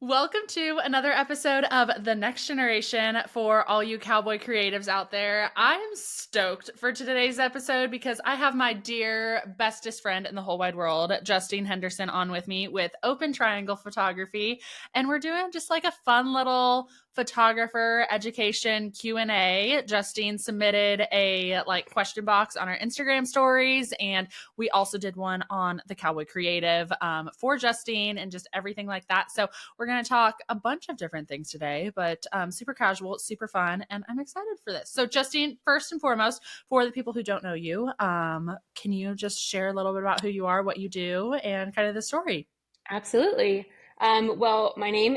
Welcome to another episode of The Next Generation for all you cowboy creatives out there. I am stoked for today's episode because I have my dear bestest friend in the whole wide world, Justine Henderson, on with me with Open Triangle Photography. And we're doing just like a fun little photographer education Q&A. Justine submitted a question box on our Instagram stories, and we also did one on the Cowboy Creative for Justine and just everything like that. So we're going to talk a bunch of different things today, but super casual, super fun, and I'm excited for this. So Justine, first and foremost, for the people who don't know you, can you just share a little bit about who you are, what you do, and kind of the story? Absolutely. Well, my name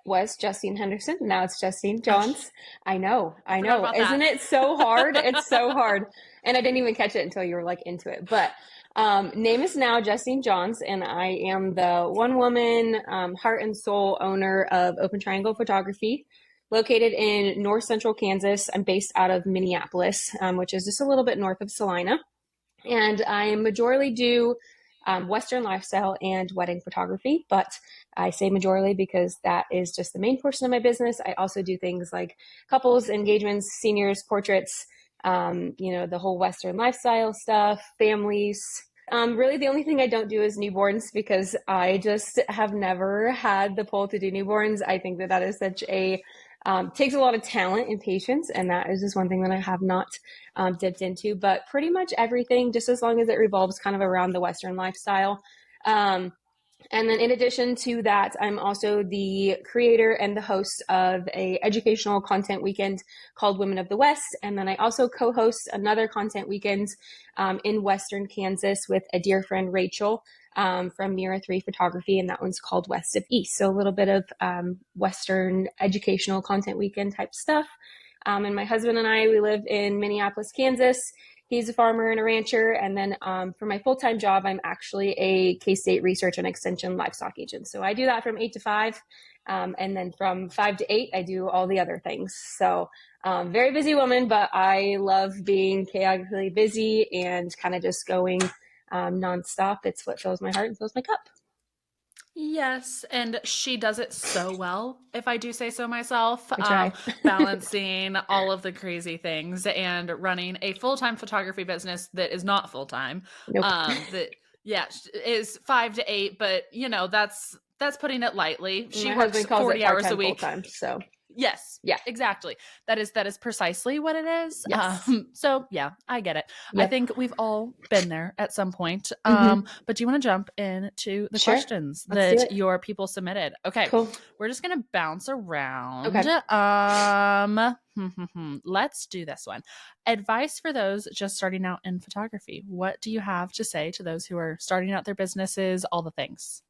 was Justine Henderson. Now it's Justine Gosh, Johns. I know, I I forgot know. about Isn't that. it so hard? It's so hard. And I didn't even catch it until you were like into it. But name is now Justine Johns, and I am the one woman heart and soul owner of Open Triangle Photography, located in North Central Kansas. I'm based out of Minneapolis, which is just a little bit north of Salina. And I majorly do Western lifestyle and wedding photography, but I say majorly because that is just the main portion of my business. I also do things like couples, engagements, seniors, portraits, the whole Western lifestyle stuff, families. Really, the only thing I don't do is newborns because I just have never had the pull to do newborns. I think that is such a takes a lot of talent and patience, and that is just one thing that I have not dipped into. But pretty much everything, just as long as it revolves kind of around the Western lifestyle. Um, and then in addition to that, I'm also the creator and the host of a educational content weekend called Women of the West. And then I also co-host another content weekend in Western Kansas with a dear friend, Rachel, from Mira 3 Photography, and that one's called West of East. So a little bit of Western educational content weekend type stuff. And my husband and I, we live in Minneapolis, Kansas. He's a farmer and a rancher. And then for my full-time job, I'm actually a K-State research and extension livestock agent. So I do that from 8 to 5. And then from 5 to 8, I do all the other things. So very busy woman, but I love being chaotically busy and kind of just going nonstop. It's what fills my heart and fills my cup. Yes, and she does it so well, if I do say so myself, I try. balancing all of the crazy things and running a full-time photography business that is not full-time. Nope. That yeah is 5 to 8, but that's putting it lightly. She My works husband calls it 40 hours a part-time, week. full-time. So Yes, yeah, exactly. That is precisely what it is. yes, So yeah, I get it. I yep. think we've all been there at some point. Mm-hmm. But do you want to jump into the Sure. questions Let's do that it. your people submitted? Okay, Cool. we're just gonna bounce around. Okay. Let's do this one. Advice for those just starting out in photography. What do you have to say to those who are starting out their businesses? All the things.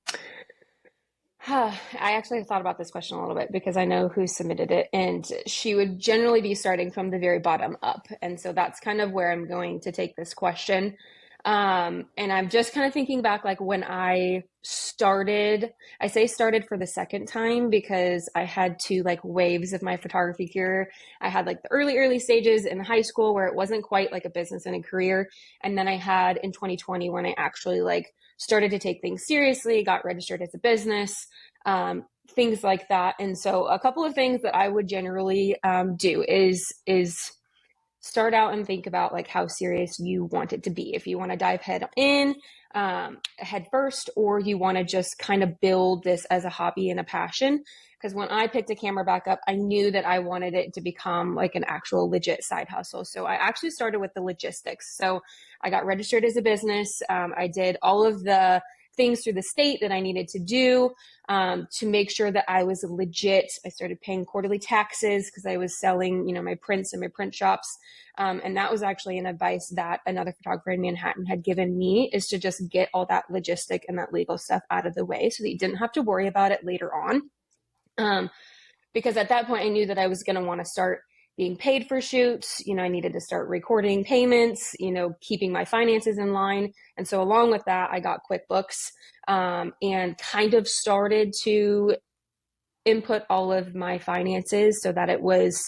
I actually thought about this question a little bit because I know who submitted it, and she would generally be starting from the very bottom up. And so that's kind of where I'm going to take this question. And I'm just kind of thinking back, like when I started, I say started for the second time because I had two like waves of my photography career. I had like the early stages in high school where it wasn't quite like a business and a career. And then I had in 2020 when I actually like started to take things seriously, got registered as a business, things like that. And so a couple of things that I would generally do is start out and think about like how serious you want it to be. If you want to dive head in, head first, or you want to just kind of build this as a hobby and a passion. Because when I picked a camera back up, I knew that I wanted it to become like an actual legit side hustle. So I actually started with the logistics. So I got registered as a business. I did all of the things through the state that I needed to do to make sure that I was legit. I started paying quarterly taxes because I was selling, my prints in my print shops. And that was actually an advice that another photographer in Manhattan had given me, is to just get all that logistic and that legal stuff out of the way so that you didn't have to worry about it later on. Because at that point I knew that I was going to want to start being paid for shoots. I needed to start recording payments, keeping my finances in line. And so along with that, I got QuickBooks and kind of started to input all of my finances so that it was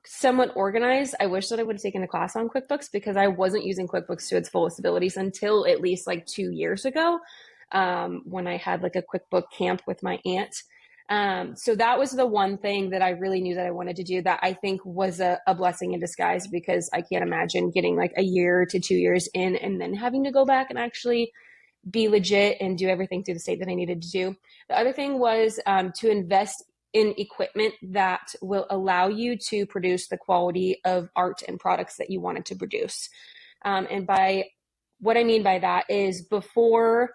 somewhat organized. I wish that I would have taken a class on QuickBooks because I wasn't using QuickBooks to its fullest abilities until at least like 2 years ago when I had like a QuickBook camp with my aunt. So that was the one thing that I really knew that I wanted to do that I think was a blessing in disguise, because I can't imagine getting like a year to 2 years in and then having to go back and actually be legit and do everything through the state that I needed to do. The other thing was to invest in equipment that will allow you to produce the quality of art and products that you wanted to produce. And by what I mean by that is, before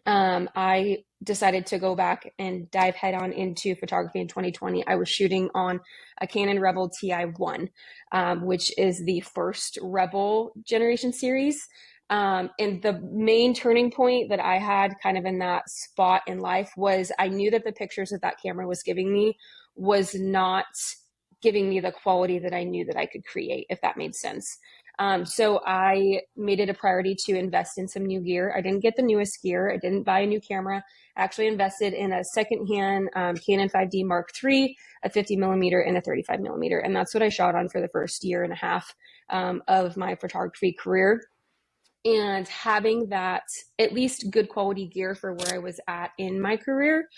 I decided to go back and dive head on into photography in 2020, I was shooting on a Canon Rebel TI-1, which is the first Rebel generation series. And the main turning point that I had kind of in that spot in life was I knew that the pictures that that camera was giving me was not giving me the quality that I knew that I could create, if that made sense. So I made it a priority to invest in some new gear. I didn't get the newest gear. I didn't buy a new camera. I actually invested in a secondhand Canon 5D Mark III, a 50 millimeter and a 35 millimeter. And that's what I shot on for the first year and a half of my photography career. And having that at least good quality gear for where I was at in my career,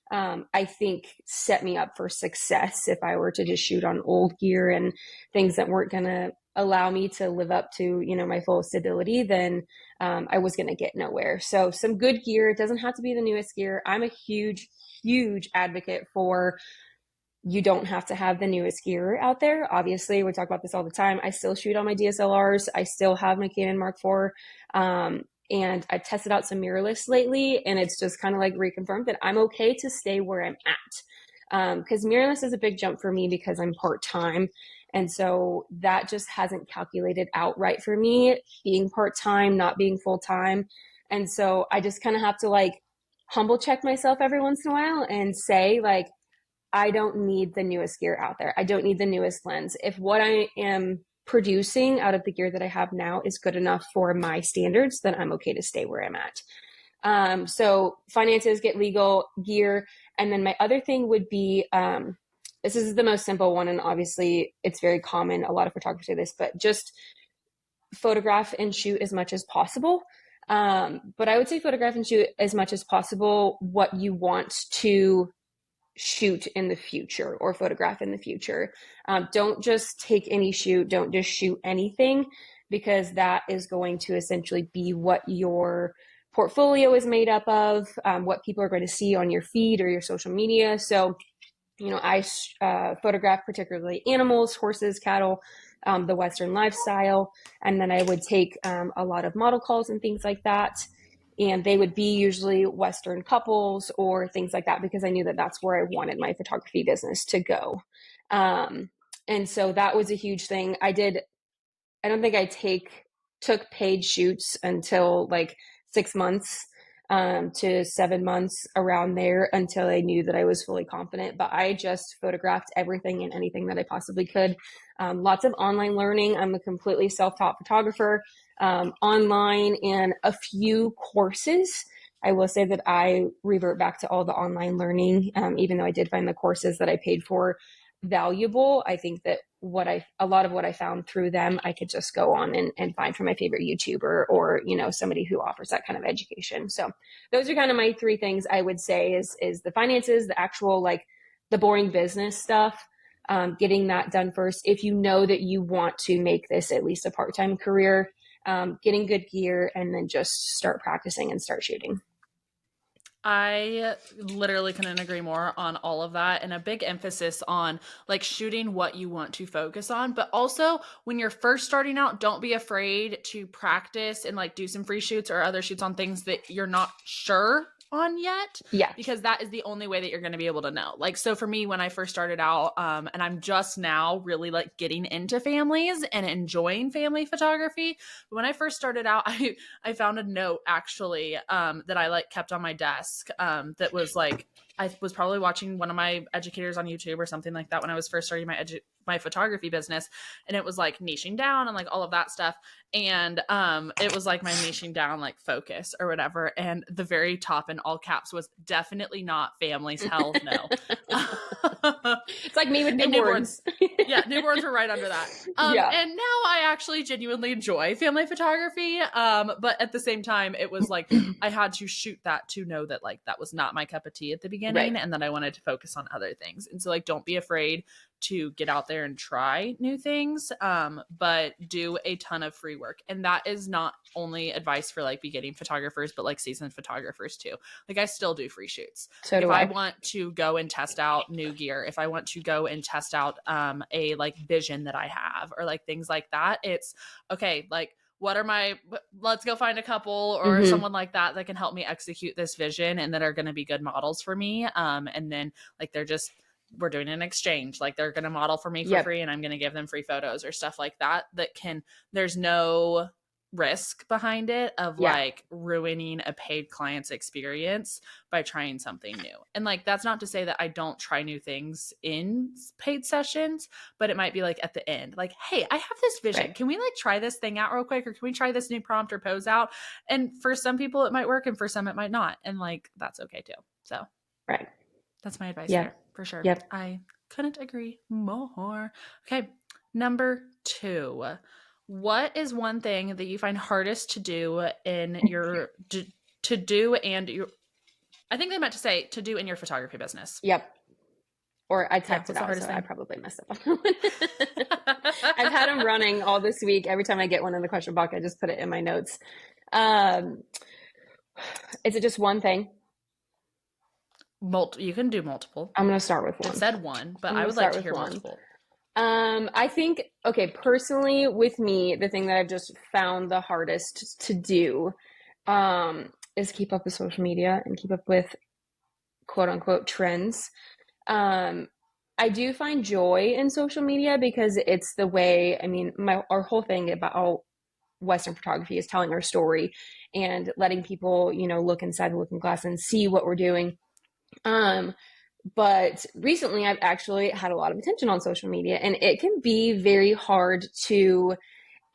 I think set me up for success. If I were to just shoot on old gear and things that weren't going to allow me to live up to, my full stability, then I was going to get nowhere. So some good gear. It doesn't have to be the newest gear. I'm a huge, huge advocate for, you don't have to have the newest gear out there. Obviously, we talk about this all the time. I still shoot on my DSLRs. I still have my Canon Mark IV. And I tested out some mirrorless lately, and it's just kind of like reconfirmed that I'm okay to stay where I'm at. Because mirrorless is a big jump for me because I'm part-time. And so that just hasn't calculated out right for me, being part-time, not being full-time. And so I just kind of have to like humble check myself every once in a while and say, like, I don't need the newest gear out there. I don't need the newest lens. If what I am producing out of the gear that I have now is good enough for my standards, then I'm okay to stay where I'm at. So finances, get legal, gear. And then my other thing would be, this is the most simple one. And obviously it's very common. A lot of photographers do this, but just photograph and shoot as much as possible. But I would say photograph and shoot as much as possible what you want to shoot in the future or photograph in the future. Don't just take any shoot. Don't just shoot anything, because that is going to essentially be what your portfolio is made up of, what people are going to see on your feed or your social media. So, I photograph particularly animals, horses, cattle, the Western lifestyle. And then I would take a lot of model calls and things like that. And they would be usually Western couples or things like that, because I knew that that's where I wanted my photography business to go. And so that was a huge thing. I don't think I took paid shoots until like 6 months to 7 months, around there, until I knew that I was fully confident. But I just photographed everything and anything that I possibly could. Lots of online learning. I'm a completely self-taught photographer, online, and a few courses. I will say that I revert back to all the online learning, even though I did find the courses that I paid for valuable. I think that a lot of what I found through them, I could just go on and find from my favorite YouTuber or, somebody who offers that kind of education. So those are kind of my three things I would say is the finances, the actual, like the boring business stuff, getting that done first. If you know that you want to make this at least a part-time career, getting good gear, and then just start practicing and start shooting. I literally couldn't agree more on all of that, and a big emphasis on like shooting what you want to focus on. But also, when you're first starting out, don't be afraid to practice and like do some free shoots or other shoots on things that you're not sure on yet. Yeah. Because that is the only way that you're going to be able to know. Like, so for me, when I first started out, and I'm just now really like getting into families and enjoying family photography. But when I first started out, I found a note actually, that I like kept on my desk, that was like, I was probably watching one of my educators on YouTube or something like that when I was first starting my photography business, and it was like niching down and like all of that stuff. And it was like my niching down, like focus or whatever. And the very top in all caps was definitely not families. Hell no. It's like me with And newborns. Yeah, newborns were right under that. Yeah. And now I actually genuinely enjoy family photography. But at the same time, it was like I had to shoot that to know that like that was not my cup of tea at the beginning, Right. and that I wanted to focus on other things. And so like don't be afraid to get out there and try new things, but do a ton of free work. And that is not only advice for like beginning photographers, but like seasoned photographers too. Like I still do free shoots. So Like if do I I. want to go and test out new gear, if I want to go and test out a like vision that I have or like things like that, it's okay, like what are my, let's go find a couple or Mm-hmm. someone like that that can help me execute this vision and that are going to be good models for me. And then like they're just, we're doing an exchange, like they're going to model for me for Yep. free and I'm going to give them free photos or stuff like that, that can, there's no risk behind it of Yeah. like ruining a paid client's experience by trying something new. And like that's not to say that I don't try new things in paid sessions, but it might be like at the end, like, hey, I have this vision. Right. Can we like try this thing out real quick? Or can we try this new prompt or pose out? And for some people it might work and for some it might not. And like that's okay too. So Right. that's my advice Yep. there for sure. Yep. I couldn't agree more. Okay. Number 2. What is one thing that you find hardest to do in your to do and your, I think they meant to say to do in your photography business. Yep. Or I Yeah, typed what's it the out, hardest so I thing? probably messed up on that one. I've had them running all this week. Every time I get one in the question box, I just put it in my notes. Is it just one thing? You can do multiple. I'm going to start with It one. said one, but I'm I going to would like start to with hear one. multiple. I think, okay, personally with me, the thing that I've just found the hardest to do is keep up with social media and keep up with quote unquote trends. I do find joy in social media because it's the way, I mean, our whole thing about Western photography is telling our story and letting people, look inside the looking glass and see what we're doing. But recently I've actually had a lot of attention on social media, and it can be very hard to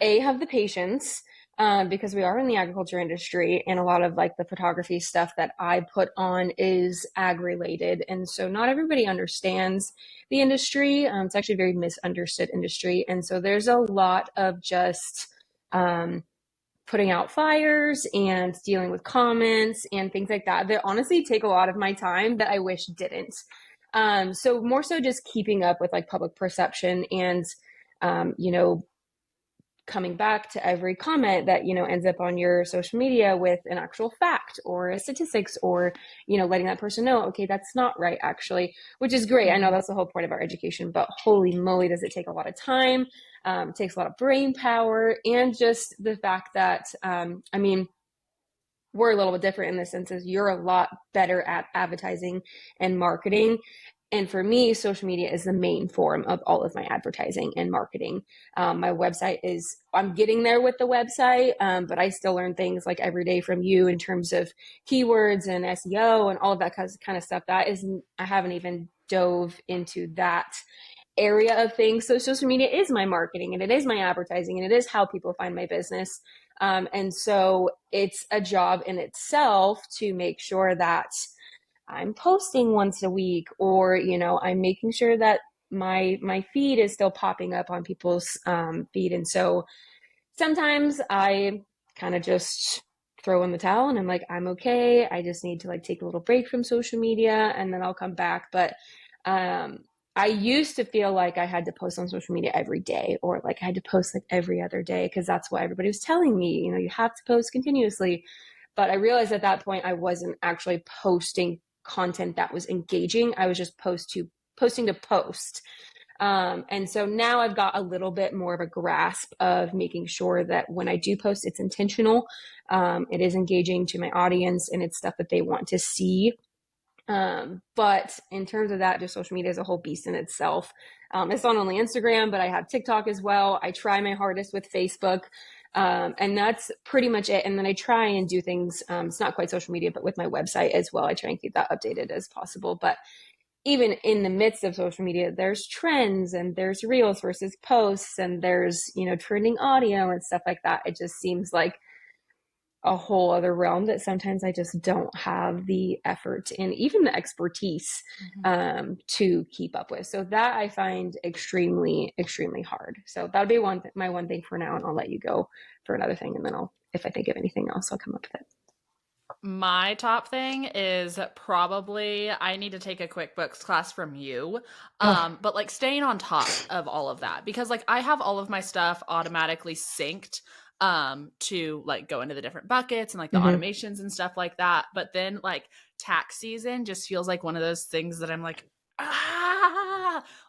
have the patience, because we are in the agriculture industry and a lot of like the photography stuff that I put on is ag related. And so not everybody understands the industry. It's actually a very misunderstood industry. And so there's a lot of just, putting out fires and dealing with comments and things like that honestly take a lot of my time that I wish didn't. So more so just keeping up with like public perception and, coming back to every comment that, ends up on your social media with an actual fact or a statistics or, letting that person know, okay, that's not right actually, which is great. I know that's the whole point of our education, but holy moly, does it take a lot of time. It takes a lot of brain power, and just the fact that, I mean, we're a little bit different in the sense as you're a lot better at advertising and marketing. And for me, social media is the main form of all of my advertising and marketing. My website is, I'm getting there with the website, but I still learn things like every day from you in terms of keywords and SEO and all of that kind of stuff. That is, I haven't even dove into that area of things. So social media is my marketing and it is my advertising and it is how people find my business. And so it's a job in itself to make sure that I'm posting once a week, or, I'm making sure that my feed is still popping up on people's feed. And so sometimes I kind of just throw in the towel and I'm like, I'm okay. I just need to like take a little break from social media and then I'll come back. But I used to feel like I had to post on social media every day, or like I had to post like every other day because that's what everybody was telling me. You have to post continuously. But I realized at that point I wasn't actually posting content that was engaging. I was just posting to post. And so now I've got a little bit more of a grasp of making sure that when I do post, it's intentional. It is engaging to my audience and it's stuff that they want to see. But in terms of that, just social media is a whole beast in itself. It's not only Instagram, but I have TikTok as well. I try my hardest with Facebook. And that's pretty much it. And then I try and do things, it's not quite social media, but with my website as well. I try and keep that updated as possible. But even in the midst of social media, there's trends and there's reels versus posts and there's, trending audio and stuff like that. It just seems like a whole other realm that sometimes I just don't have the effort and even the expertise Mhm. to keep up with. So that I find extremely, extremely hard. So that'll be my one thing for now, and I'll let you go for another thing, and then if I think of anything else, I'll come up with it. My top thing is probably I need to take a QuickBooks class from you. Oh, But like staying on top of all of that because like I have all of my stuff automatically synced to like go into the different buckets and like the mm-hmm. automations and stuff like that. But then like tax season just feels like one of those things that I'm like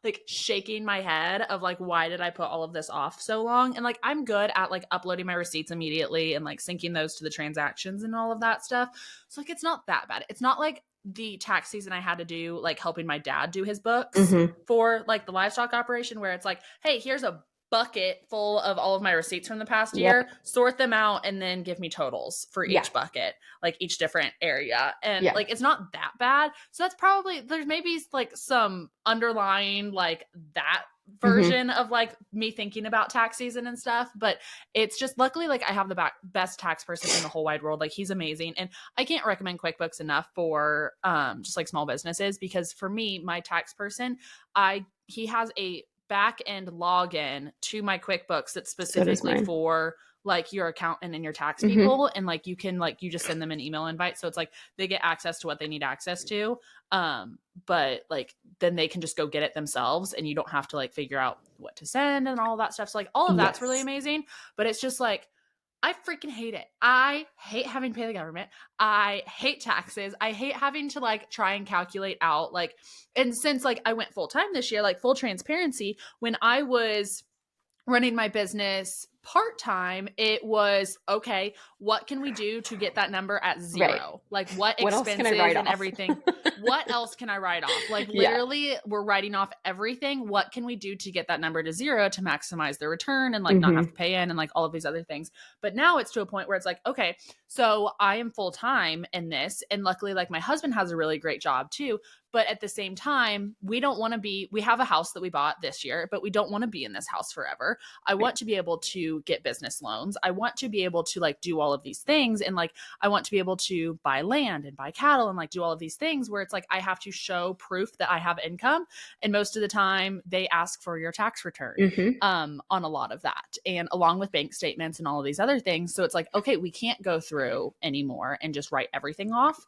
like shaking my head of like why did I put all of this off so long? And like I'm good at like uploading my receipts immediately and like syncing those to the transactions and all of that stuff. So like it's not that bad. It's not like the tax season I had to do like helping my dad do his books Mm-hmm. for like the livestock operation where it's like, hey, here's a bucket full of all of my receipts from the past Yep. year, sort them out and then give me totals for Yeah. each bucket, like each different area. And Yeah. like it's not that bad. So that's probably there's maybe like some underlying like that Mm-hmm. version of like me thinking about tax season and stuff, but it's just luckily like I have the best tax person in the whole wide world. Like he's amazing, and I can't recommend QuickBooks enough for just like small businesses because for me, my tax person, I he has a back end login to my QuickBooks that's So does specifically mine. for like your accountant and your tax Mm-hmm. people, and like you can like you just send them an email invite, so it's like they get access to what they need access to, but like then they can just go get it themselves and you don't have to like figure out what to send and all that stuff. So like all of that's really Yes. amazing, but it's just like I freaking hate it. I hate having to pay the government. I hate taxes. I hate having to like try and calculate out like, and since like I went full time this year, like full transparency, when I was running my business part time, it was okay, what can we do to get that number at Right. zero? Like, what What else can I expenses write and off? everything? What else can I write off? Like, Yeah. literally, we're writing off everything. What can we do to get that number to zero to maximize the return and like not have Mm-hmm. to pay in and like all of these other things? But now it's to a point where it's like, okay, so I am full time in this. And luckily, like, my husband has a really great job too. But at the same time, we don't want to be, we have a house that we bought this year, but we don't want to be in this house forever. I Right. want to be able to get business loans. I want to be able to like do all of these things. And like, I want to be able to buy land and buy cattle and like do all of these things where it's like, I have to show proof that I have income. And most of the time they ask for your tax return Mm-hmm. on a lot of that. And along with bank statements and all of these other things. So it's like, okay, we can't go through anymore and just write everything off.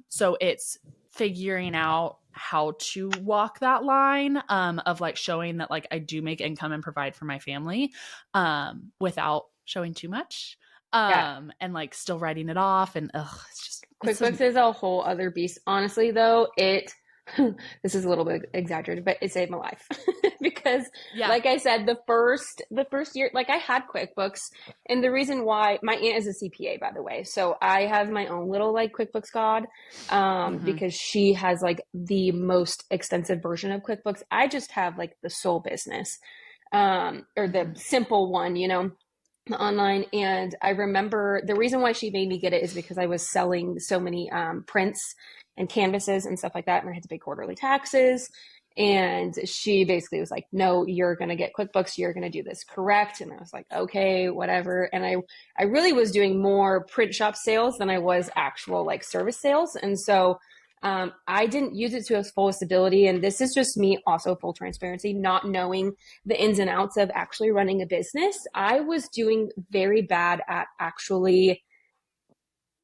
So it's figuring out how to walk that line of like showing that like I do make income and provide for my family without showing too much Yeah. and like still writing it off and it's just it's so QuickBooks is a whole other beast. Honestly, though, it this is a little bit exaggerated, but it saved my life because, yeah. like I said, the first year, like I had QuickBooks, and the reason why my aunt is a CPA, by the way, so I have my own little like QuickBooks God, Mm-hmm. because she has like the most extensive version of QuickBooks. I just have like the sole business, or the Mm-hmm. simple one, online. And I remember the reason why she made me get it is because I was selling so many prints and canvases and stuff like that, and I had to pay quarterly taxes. And she basically was like, no, you're going to get QuickBooks, you're going to do this correct. And I was like, okay, whatever. And I really was doing more print shop sales than I was actual like service sales. And so I didn't use it to its fullest ability. And this is just me, also full transparency, not knowing the ins and outs of actually running a business. I was doing very bad at actually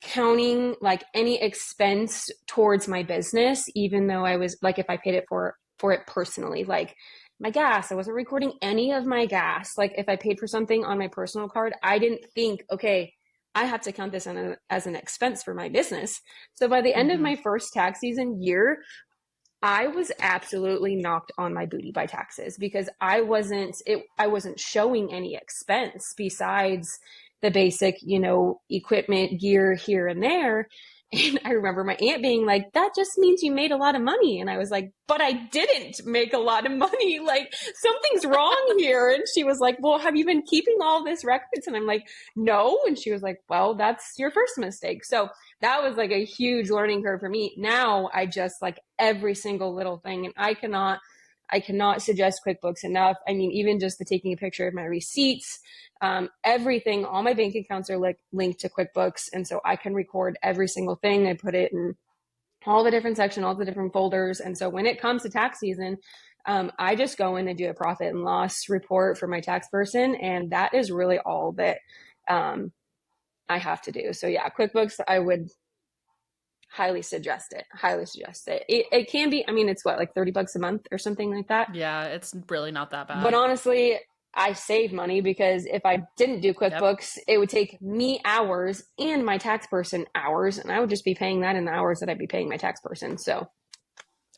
counting like any expense towards my business, even though I was like, if I paid it for it personally, like my gas, I wasn't recording any of my gas. Like if I paid for something on my personal card, I didn't think, okay, I have to count this as an expense for my business. So by the end of Mm-hmm. my first tax season year, I was absolutely knocked on my booty by taxes because I wasn't showing any expense besides the basic, equipment, gear here and there. And I remember my aunt being like, that just means you made a lot of money. And I was like, but I didn't make a lot of money. Like something's wrong here. And she was like, well, have you been keeping all this records? And I'm like, no. And she was like, well, that's your first mistake. So that was like a huge learning curve for me. Now I just like every single little thing, and I cannot I cannot suggest QuickBooks enough. I mean, even just the taking a picture of my receipts, everything, all my bank accounts are linked to QuickBooks. And so I can record every single thing. I put it in all the different sections, all the different folders. And so when it comes to tax season, I just go in and do a profit and loss report for my tax person. And that is really all that I have to do. So yeah, QuickBooks, I would highly suggest it. Highly suggest it. It can be, I mean, it's what, like $30 a month or something like that. Yeah, it's really not that bad. But honestly, I save money because if I didn't do QuickBooks, it would take me hours and my tax person hours, and I would just be paying that in the hours that I'd be paying my tax person. So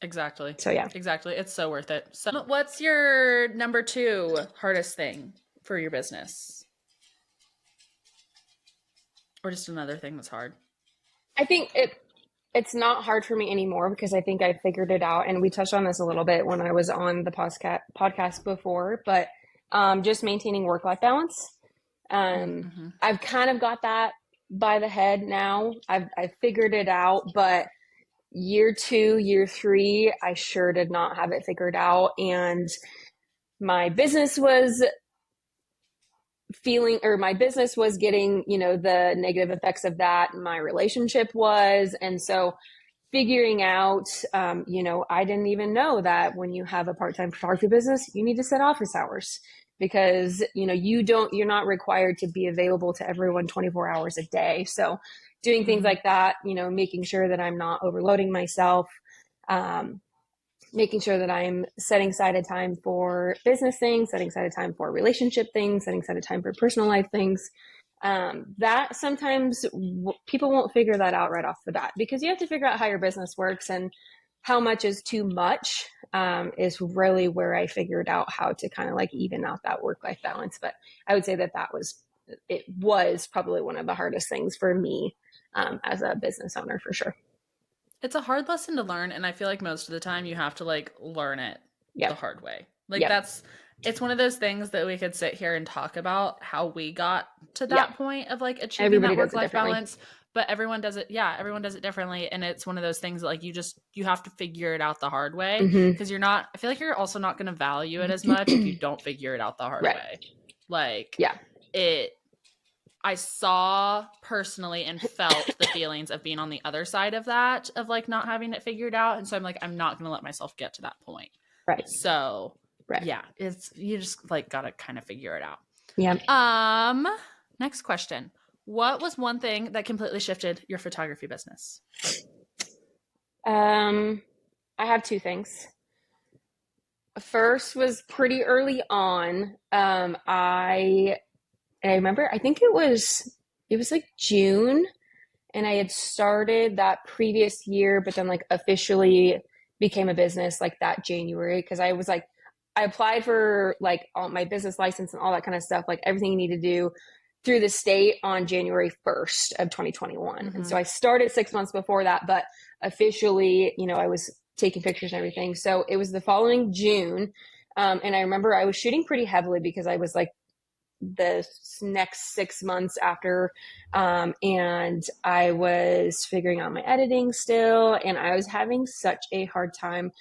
exactly. So yeah. Exactly. It's so worth it. So what's your number 2 hardest thing for your business? Or just another thing that's hard? I think it's not hard for me anymore because I think I figured it out. And we touched on this a little bit when I was on the podcast before, but just maintaining work-life balance. I've kind of got that by the head now. I've figured it out, but year 2, year 3, I sure did not have it figured out. And my business was getting, the negative effects of that. My relationship was. And so figuring out, I didn't even know that when you have a part-time photography business, you need to set office hours because, you're not required to be available to everyone 24 hours a day. So doing things like that, making sure that I'm not overloading myself, making sure that I'm setting aside a time for business things, setting aside a time for relationship things, setting aside a time for personal life things. That sometimes people won't figure that out right off the bat because you have to figure out how your business works and how much is too much is really where I figured out how to kind of like even out that work-life balance. But I would say that it was probably one of the hardest things for me as a business owner for sure. It's a hard lesson to learn, and I feel like most of the time you have to like learn it the hard way. Like it's one of those things that we could sit here and talk about how we got to that point of like achieving that work-life balance, but everyone does it. Yeah, everyone does it differently, and it's one of those things that like you have to figure it out the hard way because I feel like you're also not going to value it as much if you don't figure it out the hard way. Like I saw personally and felt the feelings of being on the other side of that, of like not having it figured out. And so I'm like, I'm not going to let myself get to that point. Right. So yeah, you just like got to kind of figure it out. Yeah. Next question. What was one thing that completely shifted your photography business? I have 2 things. First was pretty early on. I remember, I think it was like June, and I had started that previous year, but then like officially became a business like that January. Cause I was like, I applied for like all my business license and all that kind of stuff, like everything you need to do through the state on January 1st of 2021. And so I started 6 months before that, but officially, I was taking pictures and everything. So it was the following June. And I remember I was shooting pretty heavily because I was like, the next 6 months after and I was figuring out my editing still, and I was having such a hard time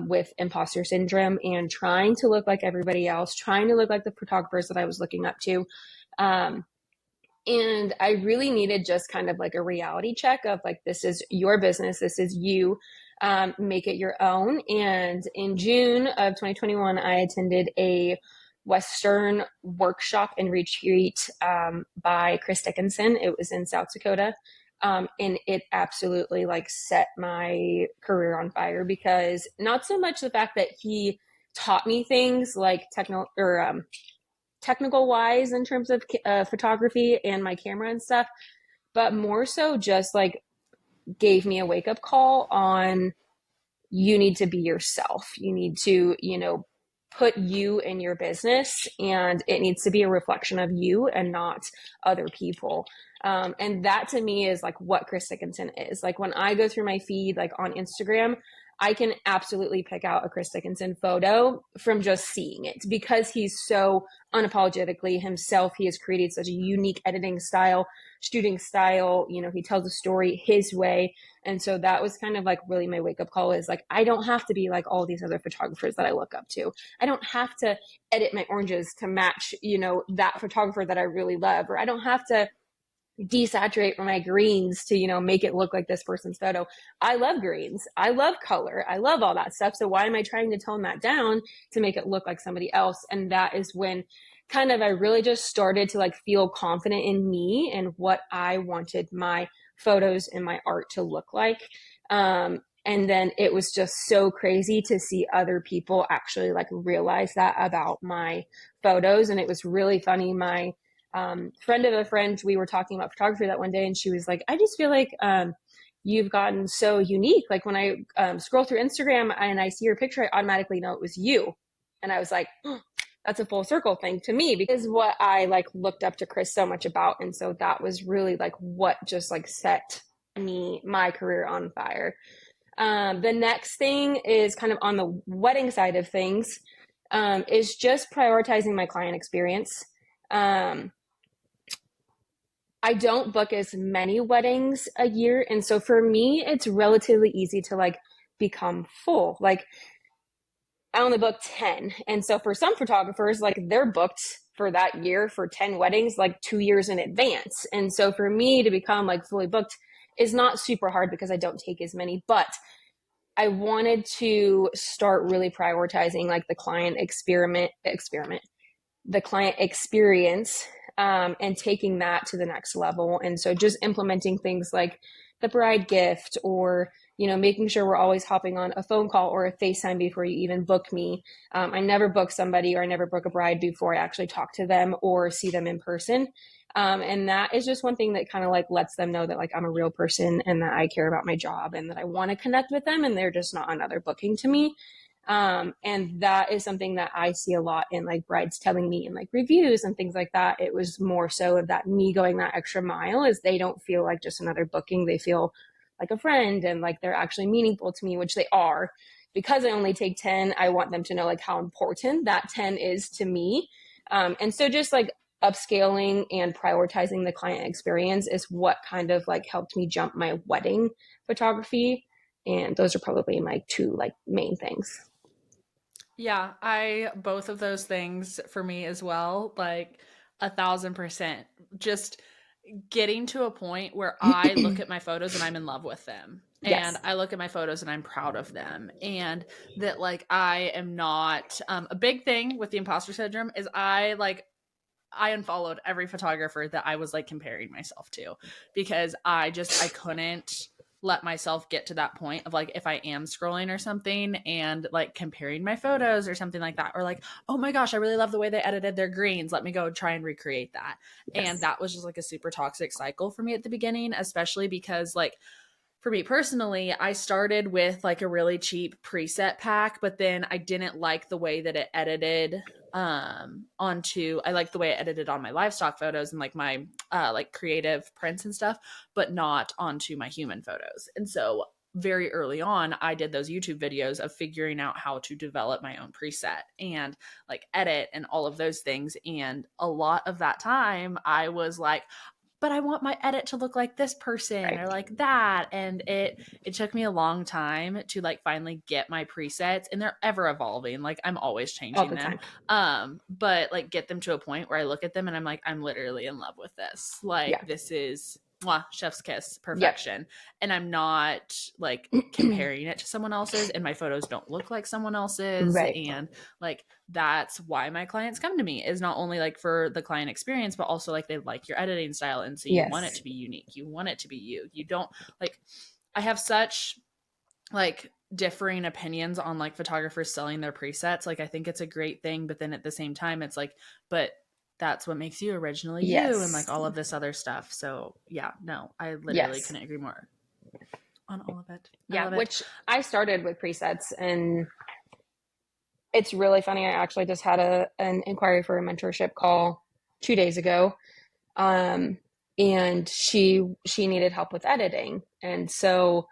with imposter syndrome and trying to look like everybody else, trying to look like the photographers that I was looking up to, and I really needed just kind of like a reality check of like, this is your business, this is you, make it your own. And in June of 2021 I attended a Western workshop and retreat by Chris Dickinson. It was in South Dakota. And it absolutely like set my career on fire because not so much the fact that he taught me things like technical wise in terms of photography and my camera and stuff, but more so just like gave me a wake up call on you need to be yourself. You need to, put you in your business, and it needs to be a reflection of you and not other people. And that to me is like what Chris Dickinson is. Like when I go through my feed, like on Instagram, I can absolutely pick out a Chris Dickinson photo from just seeing it because he's so unapologetically himself. He has created such a unique editing style, shooting style. You know, he tells a story his way. And so that was kind of like really my wake up call, is like, I don't have to be like all these other photographers that I look up to. I don't have to edit my oranges to match, you know, that photographer that I really love, or I don't have to desaturate my greens to, you know, make it look like this person's photo. I love greens. I love color. I love all that stuff. So why am I trying to tone that down to make it look like somebody else? And that is when kind of I really just started to like feel confident in me and what I wanted my photos and my art to look like. And then it was just so crazy to see other people actually like realize that about my photos. And it was really funny. My friend of a friend, we were talking about photography that one day, and she was like, I just feel like you've gotten so unique. Like when I scroll through Instagram and I see your picture, I automatically know it was you. And I was like, oh, that's a full circle thing to me, because what I like looked up to Chris so much about. And so that was really like what just like set my career on fire. The next thing is kind of on the wedding side of things, is just prioritizing my client experience. I don't book as many weddings a year. And so for me, it's relatively easy to like become full. Like I only book 10. And so for some photographers, like they're booked for that year for 10 weddings, like 2 years in advance. And so for me to become like fully booked is not super hard because I don't take as many, but I wanted to start really prioritizing like the client the client experience, and taking that to the next level. And so just implementing things like the bride gift, or, you know, making sure we're always hopping on a phone call or a FaceTime before you even book me. I never book somebody, or I never book a bride before I actually talk to them or see them in person. And that is just one thing that kind of like lets them know that like I'm a real person and that I care about my job and that I want to connect with them, and they're just not another booking to me. And that is something that I see a lot in like brides telling me in like reviews and things like that. It was more so of that me going that extra mile, is they don't feel like just another booking. They feel like a friend and like they're actually meaningful to me, which they are. Because I only take 10, I want them to know like how important that 10 is to me. And so just like upscaling and prioritizing the client experience is what kind of like helped me jump my wedding photography. And those are probably my two like main things. Yeah, I both of those things for me as well, like 1,000%. Just getting to a point where I look at my photos and I'm in love with them. And Yes. I look at my photos and I'm proud of them. And that like I am not a big thing with the imposter syndrome is I unfollowed every photographer that I was like comparing myself to, because I couldn't let myself get to that point of like, if I am scrolling or something and like comparing my photos or something like that, or like, oh my gosh, I really love the way they edited their greens, let me go try and recreate that. And Yes. that was just like a super toxic cycle for me at the beginning, especially because like for me personally, I started with like a really cheap preset pack, but then I didn't like the way that it edited onto I like the way it edited on my livestock photos and like my like creative prints and stuff, but not onto my human photos. And so very early on, I did those YouTube videos of figuring out how to develop my own preset and like edit and all of those things. And a lot of that time I was like, but I want my edit to look like this person Right. or like that. And it took me a long time to like finally get my presets, and they're ever evolving. Like I'm always All changing the them. time. But like get them to a point where I look at them and I'm like, I'm literally in love with this. Like Yeah. this is mwah, chef's kiss Yep. perfection. And I'm not like comparing it to someone else's, and my photos don't look like someone else's. Right. And like that's why my clients come to me, is not only like for the client experience, but also like they like your editing style, and so you want it Yes. to be unique, you want it to be you don't like I have such like differing opinions on like photographers selling their presets. Like I think it's a great thing, but then at the same time it's like, but that's what makes you originally you, and like Yes. all of this other stuff. So yeah, no, I literally Yes. couldn't agree more on all of it. I Yeah. love it. Which I started with presets, and it's really funny. I actually just had an inquiry for a mentorship call 2 days ago. Um, and she needed help with editing. And so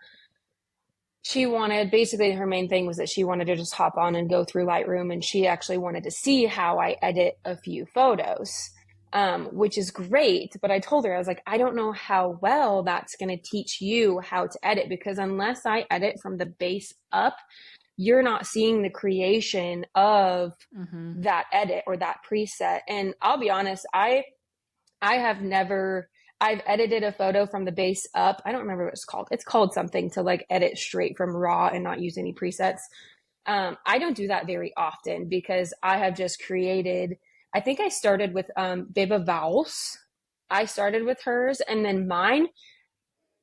she wanted, basically her main thing was that she wanted to just hop on and go through Lightroom, and she actually wanted to see how I edit a few photos. which is great. But I told her, I was like, I don't know how well that's going to teach you how to edit, because unless I edit from the base up, you're not seeing the creation of Mm-hmm. that edit or that preset. And I'll be honest, I have never, I've edited a photo from the base up. I don't remember what it's called. It's called something to like edit straight from raw and not use any presets. I don't do that very often because I have just created, I think I started with Beba Vowels. I started with hers, and then mine,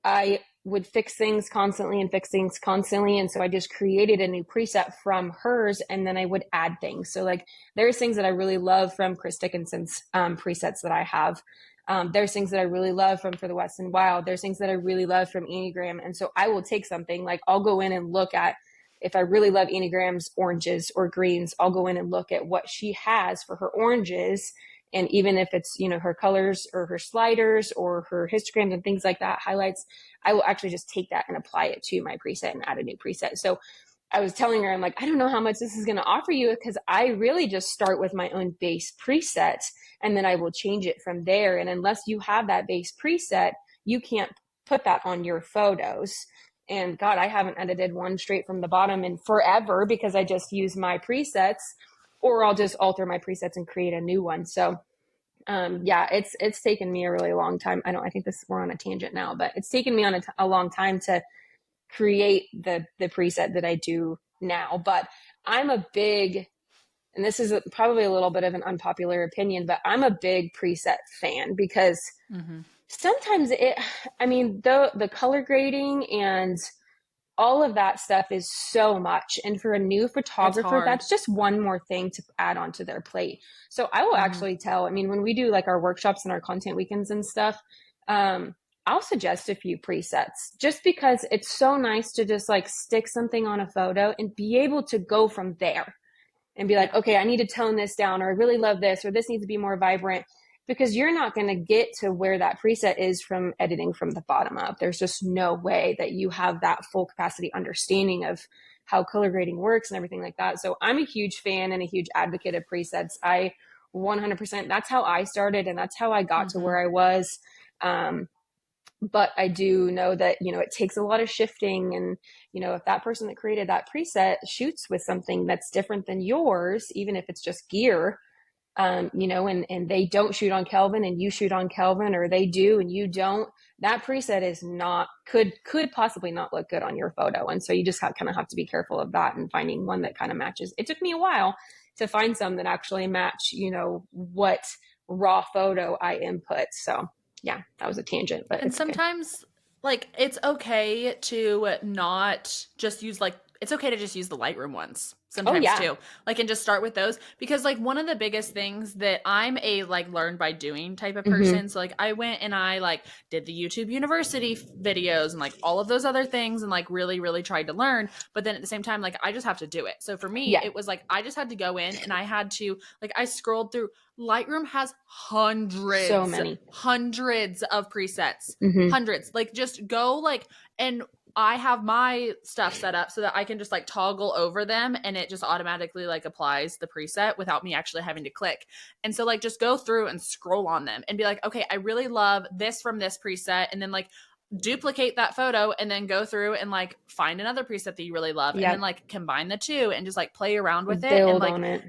I would fix things constantly and fix things constantly. And so I just created a new preset from hers, and then I would add things. So like there's things that I really love from Chris Dickinson's presets that I have. There's things that I really love from For the West and Wild. There's things that I really love from Enneagram. And so I will take something, like I'll go in and look at, if I really love Enneagram's oranges or greens, I'll go in and look at what she has for her oranges. And even if it's, you know, her colors or her sliders or her histograms and things like that, highlights, I will actually just take that and apply it to my preset and add a new preset. So I was telling her, I'm like, I don't know how much this is going to offer you, because I really just start with my own base preset and then I will change it from there. And unless you have that base preset, you can't put that on your photos. And God, I haven't edited one straight from the bottom in forever, because I just use my presets, or I'll just alter my presets and create a new one. So yeah, it's taken me a really long time. I think we're on a tangent now, but it's taken me on a long time to create the preset that I do now. But I'm a big, and this is probably a little bit of an unpopular opinion, but I'm a big preset fan, because Mm-hmm. sometimes I mean, the color grading and all of that stuff is so much. And for a new It's photographer, hard. that's just one more thing to add onto their plate. So I will Mm-hmm. actually tell, I mean, when we do like our workshops and our content weekends and stuff, I'll suggest a few presets, just because it's so nice to just like stick something on a photo and be able to go from there and be like, Yeah. okay, I need to tone this down, or I really love this, or this needs to be more vibrant, because you're not going to get to where that preset is from editing from the bottom up. There's just no way that you have that full capacity understanding of how color grading works and everything like that. So I'm a huge fan and a huge advocate of presets. I 100%, that's how I started, and that's how I got to Mm-hmm. where I was. But I do know that, you know, it takes a lot of shifting. And, you know, if that person that created that preset shoots with something that's different than yours, even if it's just gear, you know, and they don't shoot on Kelvin and you shoot on Kelvin, or they do and you don't, that preset is not, could possibly not look good on your photo. And so you just kind of have to be careful of that and finding one that kind of matches. It took me a while to find some that actually match, you know, what raw photo I input. So yeah, that was a tangent, but And it's okay. sometimes, like, it's okay to not just use, like, it's okay to just use the Lightroom ones Oh sometimes yeah. too. Like, and just start with those, because, like, one of the biggest things that I'm a, like, learn by doing type of Mm-hmm. person. So, like, I went and I, like, did the YouTube University videos and, like, all of those other things and, like, really, really tried to learn. But then at the same time, like, I just have to do it. So for me, Yeah. it was like, I just had to go in and I had to, like, I scrolled through. Lightroom has So hundreds, many. hundreds of presets, Mm-hmm. hundreds. Like, just go, like, and I have my stuff set up so that I can just like toggle over them and it just automatically like applies the preset without me actually having to click. And so like just go through and scroll on them and be like, okay, I really love this from this preset, and then like duplicate that photo and then go through and like find another preset that you really love and then Yep. like combine the two and just like play around with it. And Build like, on it.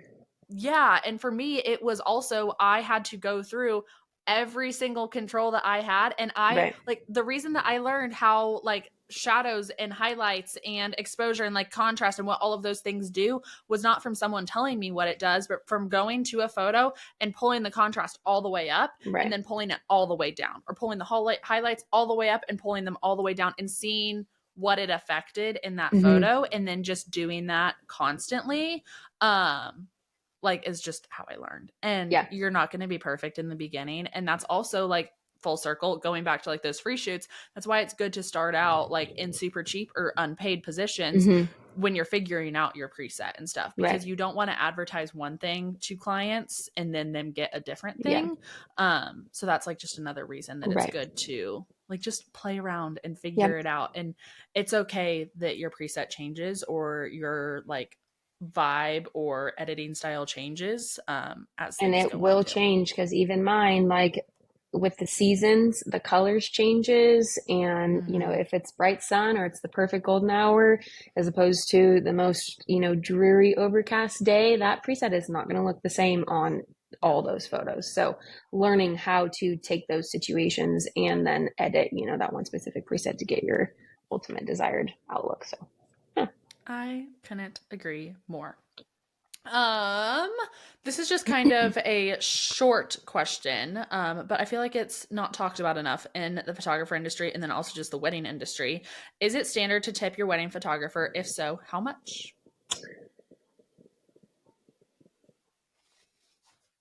yeah, and for me it was also, I had to go through every single control that I had, and I Right. like, the reason that I learned how like shadows and highlights and exposure and like contrast and what all of those things do was not from someone telling me what it does, but from going to a photo and pulling the contrast all the way up and Right. then pulling it all the way down, or pulling the highlights all the way up and pulling them all the way down and seeing what it affected in that Mm-hmm. photo, and then just doing that constantly. Like, is just how I learned. And Yeah. you're not going to be perfect in the beginning. And that's also like full circle going back to like those free shoots. That's why it's good to start out like in super cheap or unpaid positions Mm-hmm. when you're figuring out your preset and stuff, Right. because you don't want to advertise one thing to clients and then them get a different Yeah. thing. So that's like just another reason that it's Right. good to like just play around and figure Yep. it out. And it's okay that your preset changes or your like vibe or editing style changes as And things it go on will too. change because even mine, like with the seasons, the colors changes. And, Mm-hmm. if it's bright sun or it's the perfect golden hour, as opposed to the most, dreary overcast day, that preset is not going to look the same on Yep. all those photos. So learning how to take those situations and then edit, that one specific preset to get your ultimate desired outlook. So, yeah. I couldn't agree more. Um, this is just kind of a short question, but I feel like it's not talked about enough in the photographer industry and then also just the wedding industry. Is it standard to tip your wedding photographer? If so, how much?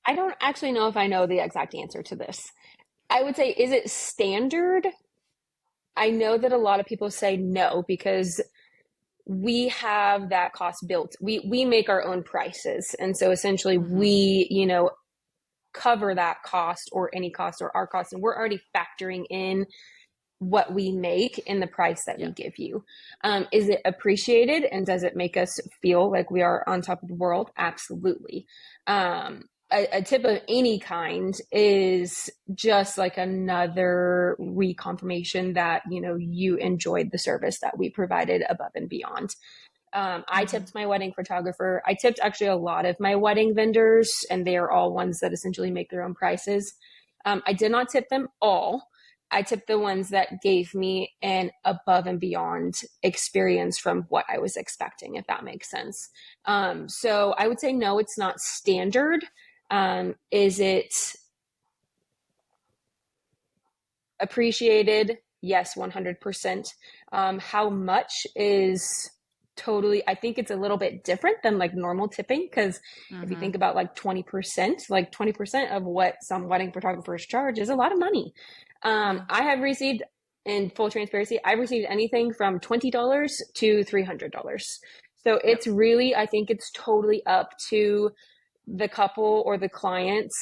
I don't actually know if I know the exact answer to this. I would say, is it standard? I know that a lot of people say no because we have that cost built. We make our own prices, and so essentially Mm-hmm. we cover that cost or any cost or our cost, and we're already factoring in what we make in the price that we Yeah. give you. Is it appreciated and does it make us feel like we are on top of the world? Absolutely. A tip of any kind is just like another reconfirmation that you enjoyed the service that we provided above and beyond. I Mm-hmm. tipped my wedding photographer. I tipped actually a lot of my wedding vendors, and they are all ones that essentially make their own prices. I did not tip them all. I tipped the ones that gave me an above and beyond experience from what I was expecting, if that makes sense. So I would say no, it's not standard. Is it appreciated? Yes, 100%. How much is totally, I think it's a little bit different than like normal tipping because if you Mm-hmm. think about like 20% of what some wedding photographers charge is a lot of money. Yeah. I have received, in full transparency, I've received anything from $20 to $300. So Yep. it's really, I think it's totally up to the couple or the clients,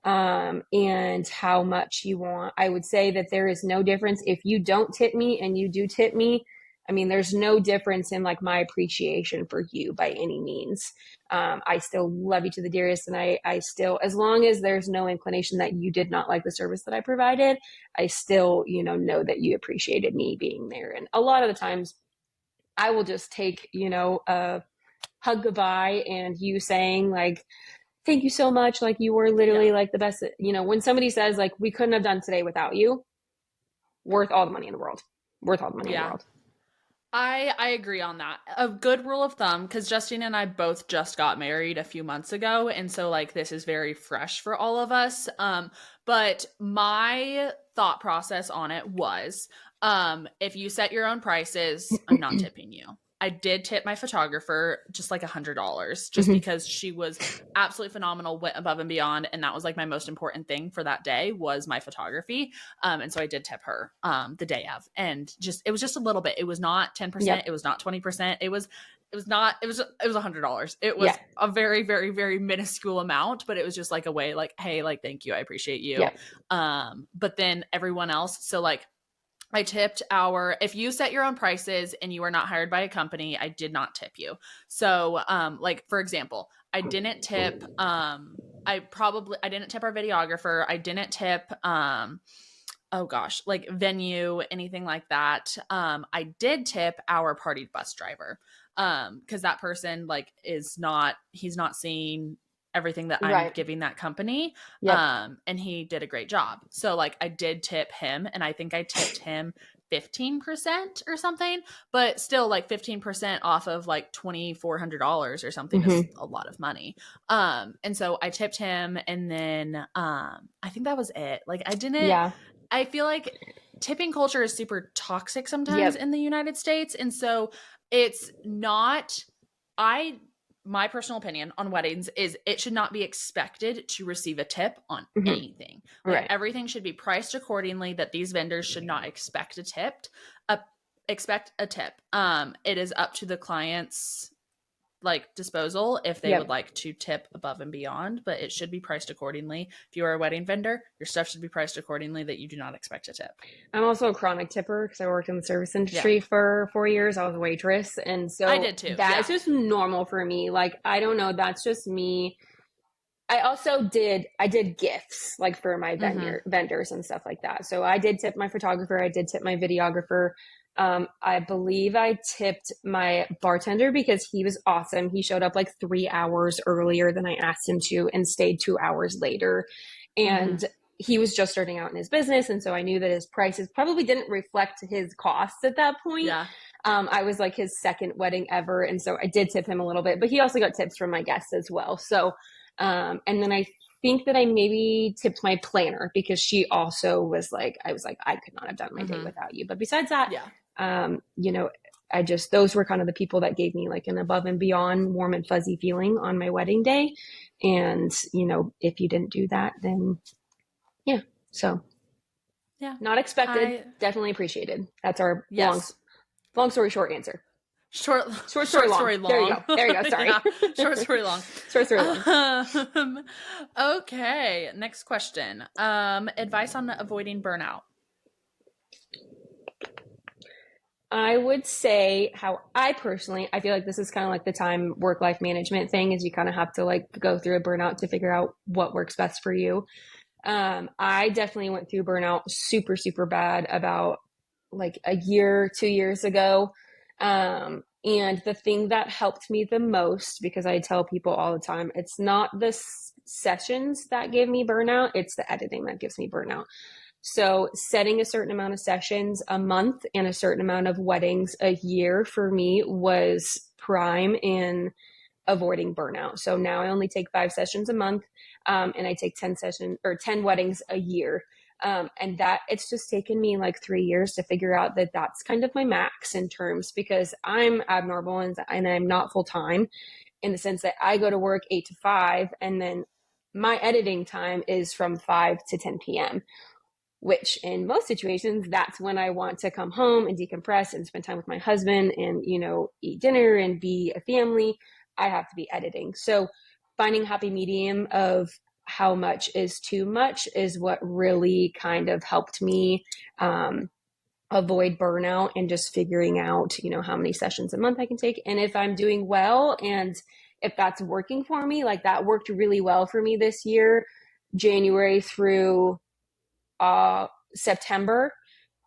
and how much you want. I would say that there is no difference if you don't tip me and you do tip me. I mean, there's no difference in like my appreciation for you by any means. I still love you to the dearest, and I still, as long as there's no inclination that you did not like the service that I provided, I still, know that you appreciated me being there. And a lot of the times, I will just take, a hug goodbye and you saying like, thank you so much. Like you were Yeah. literally like the best. When somebody says like, we couldn't have done today without you, worth all the money in the world. Worth all the money in the Yeah. world. I agree on that. A good rule of thumb, because Justine and I both just got married a few months ago, and so like this is very fresh for all of us. But my thought process on it was, if you set your own prices, I'm not tipping you. I did tip my photographer just like $100, just Mhm. because she was absolutely phenomenal, went above and beyond, and that was like my most important thing for that day was my photography. And so I did tip her the day of, and just it was just a little bit. It was not 10%. Yep. It was not 20%. It was not. It was $100. It Yeah. was a very very very minuscule amount, but it was just like a way like, hey, like thank you, I appreciate you. Yep. But then everyone else, so like I tipped our, if you set your own prices and you are not hired by a company, I did not tip you. So, like for example, I didn't tip, I didn't tip our videographer. I didn't tip, oh gosh, like venue, anything like that. I did tip our party bus driver. Cause that person like he's not seeing everything that I'm Right. giving that company. Yep. And he did a great job. So like I did tip him, and I think I tipped him 15% or something, but still like 15% off of like $2,400 or something is Hmm. a lot of money. And so I tipped him, and then I think that was it. Like Yeah. I feel like tipping culture is super toxic sometimes Yep. in the United States. And so it's not, I, my personal opinion on weddings is it should not be expected to receive a tip on Hmm. anything. Like Right. everything should be priced accordingly, that these vendors should not a, expect a tip. It is up to the client's like disposal if they would Yep. like to tip above and beyond, but it should be priced accordingly. If you are a wedding vendor, your stuff should be priced accordingly that you do not expect to tip. I'm also a chronic tipper because I worked in the service Yeah. industry for 4 years. I was a waitress. And I so did too. that's Yeah. just normal for me. Like, I don't know. That's just me. I did gifts like for my Mhm. vendors and stuff like that. So I did tip my photographer. I did tip my videographer. I believe I tipped my bartender because he was awesome. He showed up like 3 hours earlier than I asked him to and stayed 2 hours later. Mhm. And he was just starting out in his business. And so I knew that his prices probably didn't reflect his costs at that point. Yeah. I was like his second wedding ever. And so I did tip him a little bit, but he also got tips from my guests as well. So, and then I think that I maybe tipped my planner because she also was like, I was like, I could not have done my day Mhm. without you. But besides that, Yeah. you know, those were kind of the people that gave me like an above and beyond warm and fuzzy feeling on my wedding day. And, if you didn't do that, then yeah. So Yeah. not expected, I definitely appreciated. That's our yes. long story short answer. Short Short story short long. story There you long. go. There you go. Sorry. Yeah. Short story long. Short story long. Um, okay, next question. Advice on avoiding burnout. I would say how I feel like this is kind of like the time work life management thing is you kind of have to like go through a burnout to figure out what works best for you. I definitely went through burnout super, super bad about like a year, 2 years ago. And the thing that helped me the most, because I tell people all the time, it's not the sessions that give me burnout, it's the editing that gives me burnout. So setting a certain amount of sessions a month and a certain amount of weddings a year for me was prime in avoiding burnout. So now I only take 5 sessions a month, and I take 10 weddings a year. And that it's just taken me like 3 years to figure out that that's kind of my max in terms because I'm abnormal and I'm not full time in the sense that I go to work 8 to 5 and then my editing time is from 5 to 10 p.m., which in most situations, that's when I want to come home and decompress and spend time with my husband and, eat dinner and be a family. I have to be editing. So finding a happy medium of how much is too much is what really kind of helped me avoid burnout and just figuring out, how many sessions a month I can take. And if I'm doing well and if that's working for me, like that worked really well for me this year, January through September.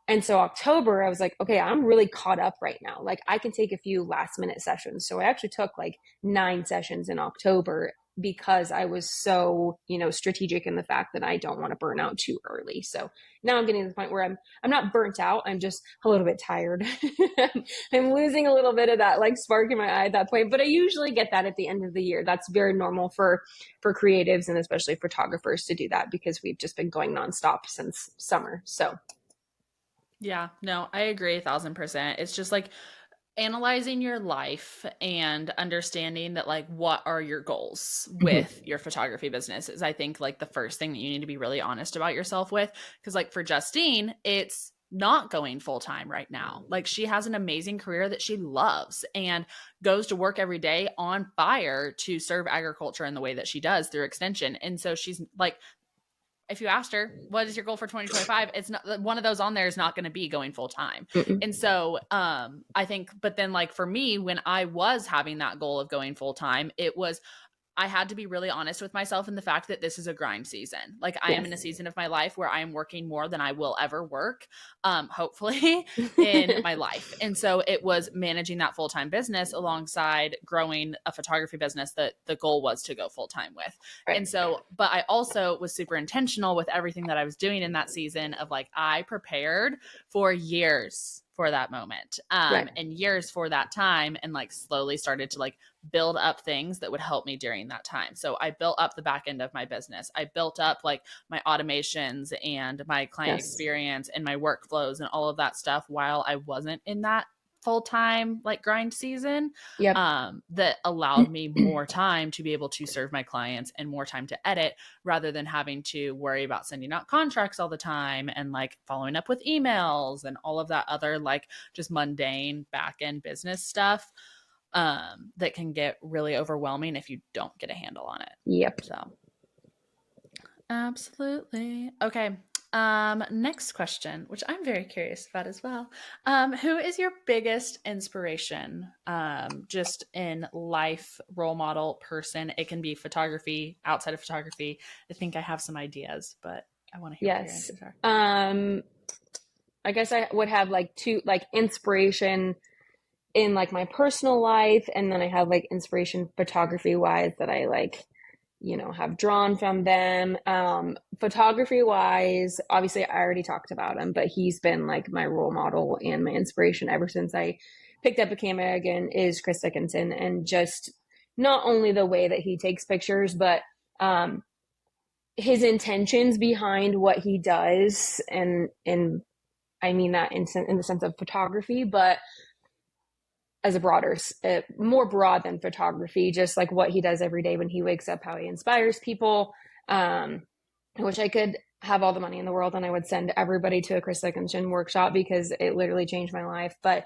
And so October, I was like, okay, I'm really caught up right now. Like I can take a few last minute sessions. So I actually took like 9 sessions in October because I was so, strategic in the fact that I don't want to burn out too early. So now I'm getting to the point where I'm not burnt out. I'm just a little bit tired. I'm losing a little bit of that like spark in my eye at that point. But I usually get that at the end of the year. That's very normal for creatives and especially photographers to do that because we've just been going nonstop since summer. So Yeah, no, I agree 1000%. It's just like analyzing your life and understanding that like what are your goals mhm. with your photography business is I think like the first thing that you need to be really honest about yourself with, because like for Justine it's not going full time right now. Like she has an amazing career that she loves and goes to work every day on fire to serve agriculture in the way that she does through extension. And so she's like, if you asked her what is your goal for 2025, it's not one of those on there is not going to be going full time. Mm-mm. And so I think, but then like for me when I was having that goal of going full time, it was I had to be really honest with myself in the fact that this is a grind season. Like I am in a Yes. season of my life where I am working more than I will ever work, hopefully, in my life. And so it was managing that full time business alongside growing a photography business that the goal was to go full time with. Right. And so, but I also was super intentional with everything that I was doing in that season of like, I prepared for years for that moment Right. and years for that time and like slowly started to like build up things that would help me during that time. So I built up the back end of my business. I built up like my automations and my client Yes. experience and my workflows and all of that stuff while I wasn't in that full-time like grind season, Yep. that allowed me more time to be able to serve my clients and more time to edit rather than having to worry about sending out contracts all the time and like following up with emails and all of that other like just mundane back end business stuff. that can get really overwhelming if you don't get a handle on it. Yep. So absolutely. Okay. Next question, which I'm very curious about as well. Who is your biggest inspiration? Just in life, role model, person. It can be photography, outside of photography. I think I have some ideas, but I want to hear what your Yes. answers are. I guess I would have like two, like inspiration in like my personal life, and then I have like inspiration photography wise that I like, have drawn from them. Photography wise, obviously I already talked about him, but he's been like my role model and my inspiration ever since I picked up a camera again, is Chris Dickinson. And just not only the way that he takes pictures, but his intentions behind what he does. And I mean that in the sense of photography, but as a broader, more broad than photography, just like what he does every day when he wakes up, how he inspires people. I wish I could have all the money in the world and I would send everybody to a Chris Dickinson workshop, because it literally changed my life. But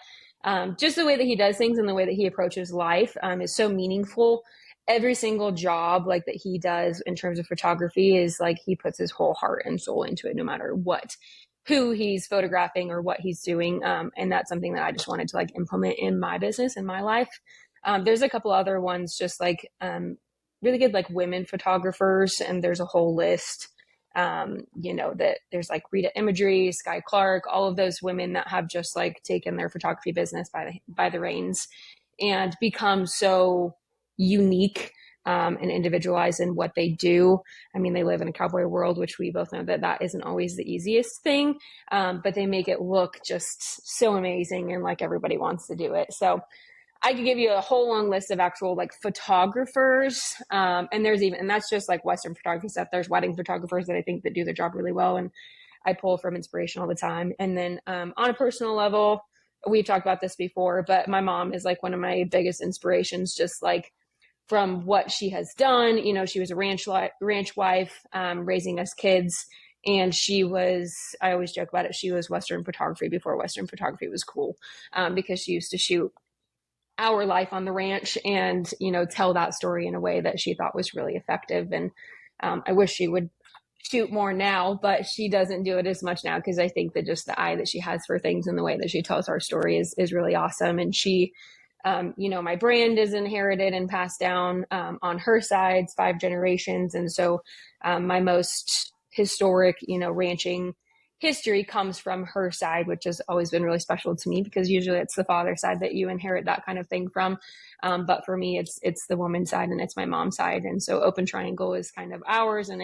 just the way that he does things and the way that he approaches life is so meaningful. Every single job like that he does in terms of photography is like he puts his whole heart and soul into it, no matter who he's photographing or what he's doing. And that's something that I just wanted to like implement in my business, in my life. There's a couple other ones, just like really good like women photographers, and there's a whole list. That there's like Rita Imagery, Sky Clark, all of those women that have just like taken their photography business by the reins and become so unique and individualized in what they do. I mean, they live in a cowboy world, which we both know that isn't always the easiest thing, but they make it look just so amazing and like everybody wants to do it. So I could give you a whole long list of actual like photographers. And that's just like Western photography stuff. There's wedding photographers that I think that do their job really well. And I pull from inspiration all the time. And then on a personal level, we've talked about this before, but my mom is like one of my biggest inspirations, just like from what she has done. She was a ranch wife, raising us kids. And I always joke about it, she was Western photography before Western photography was cool, because she used to shoot our life on the ranch and, tell that story in a way that she thought was really effective. And I wish she would shoot more now, but she doesn't do it as much now, because I think that just the eye that she has for things and the way that she tells our story is really awesome. And she, my brand is inherited and passed down on her sides 5 generations. And so my most historic, ranching history comes from her side, which has always been really special to me, because usually it's the father side that you inherit that kind of thing from. But for me, it's the woman's side and it's my mom's side. And so Open Triangle is kind of ours, and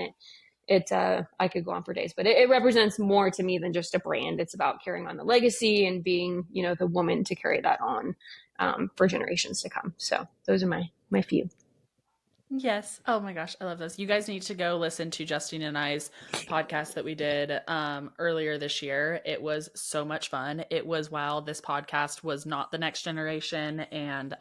I could go on for days, but it represents more to me than just a brand. It's about carrying on the legacy and being, the woman to carry that on for generations to come. So those are my few. Yes. Oh my gosh, I love those. You guys need to go listen to Justine and I's podcast that we did earlier this year. It was so much fun. It was while this podcast was not the next generation and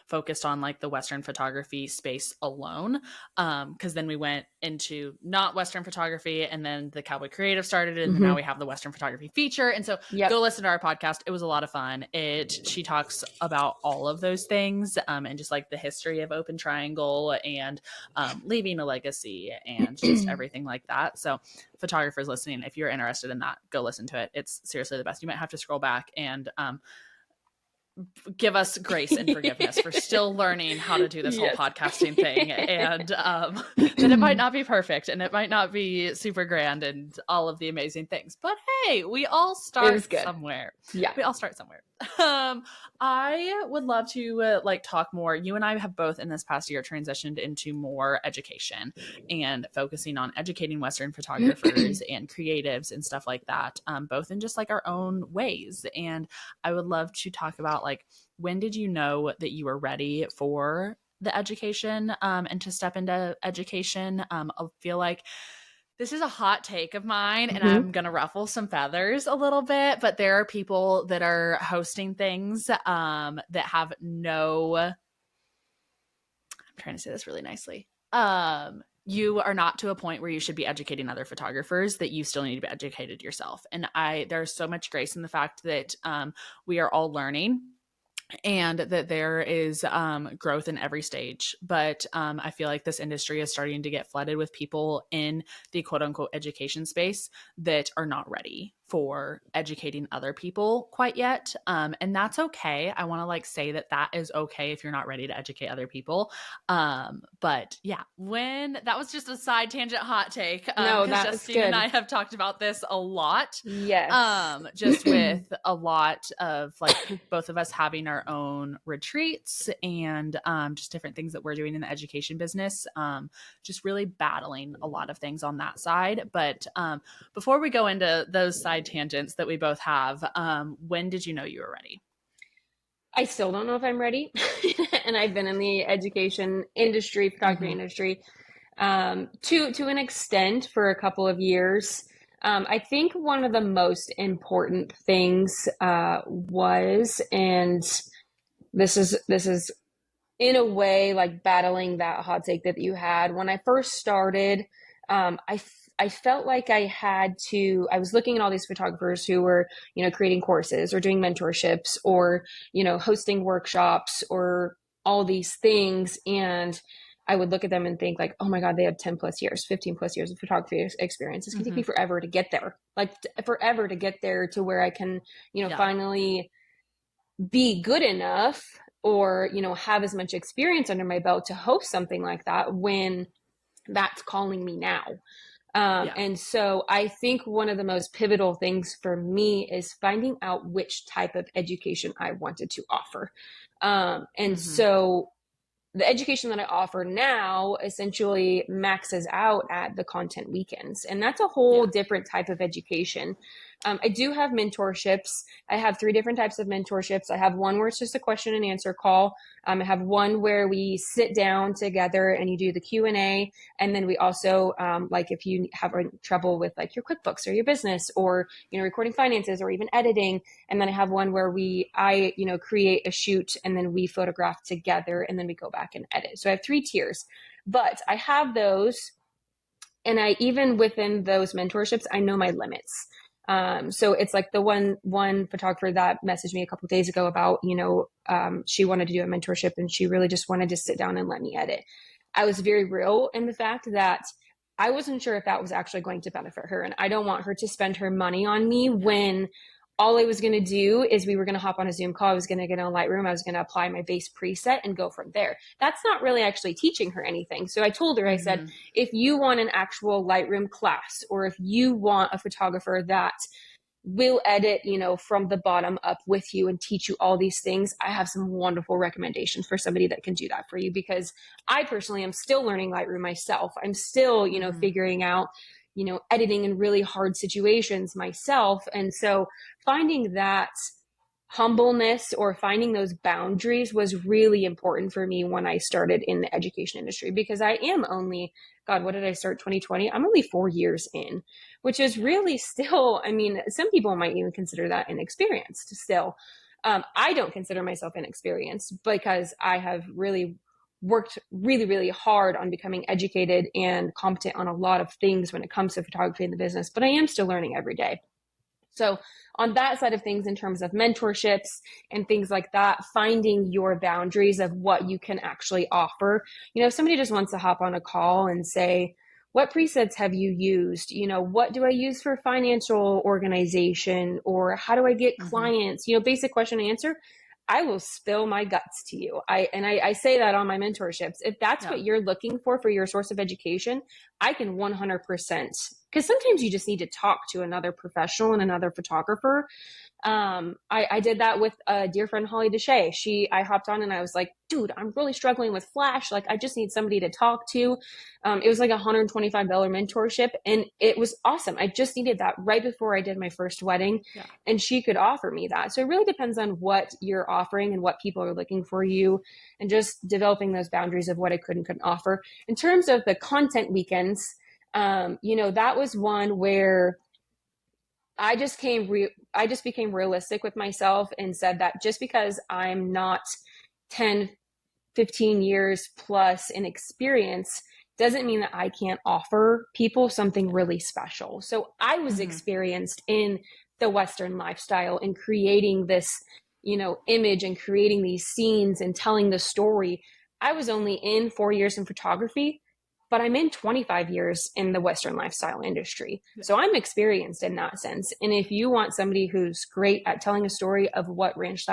focused on like the Western photography space alone. Because then we went into not Western photography, and then the Cowboy Creative started, and now we have the Western photography feature. And so go listen to our podcast. It was a lot of fun. She talks about all of those things and just like the history of Open Triangle and leaving a legacy and just everything like that. So photographers listening, if you're interested in that, go listen to it. It's seriously the best. You might have to scroll back and give us grace and forgiveness for still learning how to do this whole podcasting thing, and that it might not be perfect and it might not be super grand and all of the amazing things, but hey, we all start somewhere. We all start somewhere. I would love to like talk more. You and I have both in this past year transitioned into more education and focusing on educating Western photographers and creatives and stuff like that, both in just like our own ways. And I would love to talk about like, when did you know that you were ready for the education and to step into education? I feel like this is a hot take of mine, and I'm going to ruffle some feathers a little bit, but there are people that are hosting things that have I'm trying to say this really nicely. You are not to a point where you should be educating other photographers, that you still need to be educated yourself. And there's so much grace in the fact that we are all learning. and that there is growth in every stage. But I feel like this industry is starting to get flooded with people in the quote unquote education space that are not ready for educating other people quite yet. And that's okay. I want to like say that that is okay if you're not ready to educate other people. But yeah, when that was just a side tangent hot take, No, because that was Justine and good. I have talked about this a lot, Yes. just with a lot of like both of us having our own retreats and just different things that we're doing in the education business, just really battling a lot of things on that side. But before we go into those side tangents that we both have, when did you know you were ready? I still don't know if I'm ready. And I've been in the education industry, photography Mm-hmm. industry, to an extent for a couple of years. I think one of the most important things was, and this is in a way like battling that hot take that you had when I first started. I felt like I was looking at all these photographers who were, creating courses or doing mentorships or, hosting workshops or all these things. And I would look at them and think like, oh my God, they have 10 plus years, 15 plus years of photography experience. It's gonna take Mm-hmm. me forever to get there, like forever to get there to where I can, Yeah. finally be good enough or, have as much experience under my belt to host something like that when that's calling me now. Yeah. And so I think one of the most pivotal things for me is finding out which type of education I wanted to offer. And Mm-hmm. so the education that I offer now essentially maxes out at the content weekends. And that's a whole Yeah. different type of education. I do have mentorships. I have three different types of mentorships. I have one where it's just a question and answer call. I have one where we sit down together and you do the Q&A. And then we also, like if you have trouble with like your QuickBooks or your business or, recording finances or even editing. And then I have one where I create a shoot and then we photograph together and then we go back and edit. So I have three tiers, but I have those. And I, even within those mentorships, I know my limits. So it's like the one photographer that messaged me a couple of days ago about, she wanted to do a mentorship and she really just wanted to sit down and let me edit. I was very real in the fact that I wasn't sure if that was actually going to benefit her. And I don't want her to spend her money on me Yeah. when all I was going to do is we were going to hop on a Zoom call. I was going to get on Lightroom. I was going to apply my base preset and go from there. That's not really actually teaching her anything. So I told her, I said, Mm-hmm. if you want an actual Lightroom class, or if you want a photographer that will edit, from the bottom up with you and teach you all these things, I have some wonderful recommendations for somebody that can do that for you. Because I personally am still learning Lightroom myself. I'm still, Mm-hmm. figuring out, editing in really hard situations myself. And so finding that humbleness or finding those boundaries was really important for me when I started in the education industry, because I am only, God, what did I start 2020? I'm only 4 years in, which is Yeah. really still, I mean, some people might even consider that inexperienced still. I don't consider myself inexperienced because I have really worked really, really hard on becoming educated and competent on a lot of things when it comes to photography in the business, but I am still learning every day. So, on that side of things, in terms of mentorships and things like that, finding your boundaries of what you can actually offer. If somebody just wants to hop on a call and say, what presets have you used? What do I use for financial organization? Or how do I get Mm-hmm. clients? Basic question and answer. I will spill my guts to you. I say that on my mentorships. If that's Yeah. what you're looking for your source of education, I can 100%, because sometimes you just need to talk to another professional and another photographer. I did that with a dear friend, Holly Deshay. I hopped on and I was like, dude, I'm really struggling with Flash. Like, I just need somebody to talk to. It was like a $125 mentorship and it was awesome. I just needed that right before I did my first wedding, Yeah. and she could offer me that. So it really depends on what you're offering and what people are looking for you, and just developing those boundaries of what I could and couldn't offer. In terms of the content weekends, that was one where I just became realistic with myself and said that just because I'm not 10, 15 years plus in experience doesn't mean that I can't offer people something Yeah. really special. So I was Mm-hmm. experienced in the Western lifestyle and creating this, image and creating these scenes and telling the story. I was only in 4 years in photography, but I'm in 25 years in the Western lifestyle industry. So I'm experienced in that sense. And if you want somebody who's great at telling a story of what ranch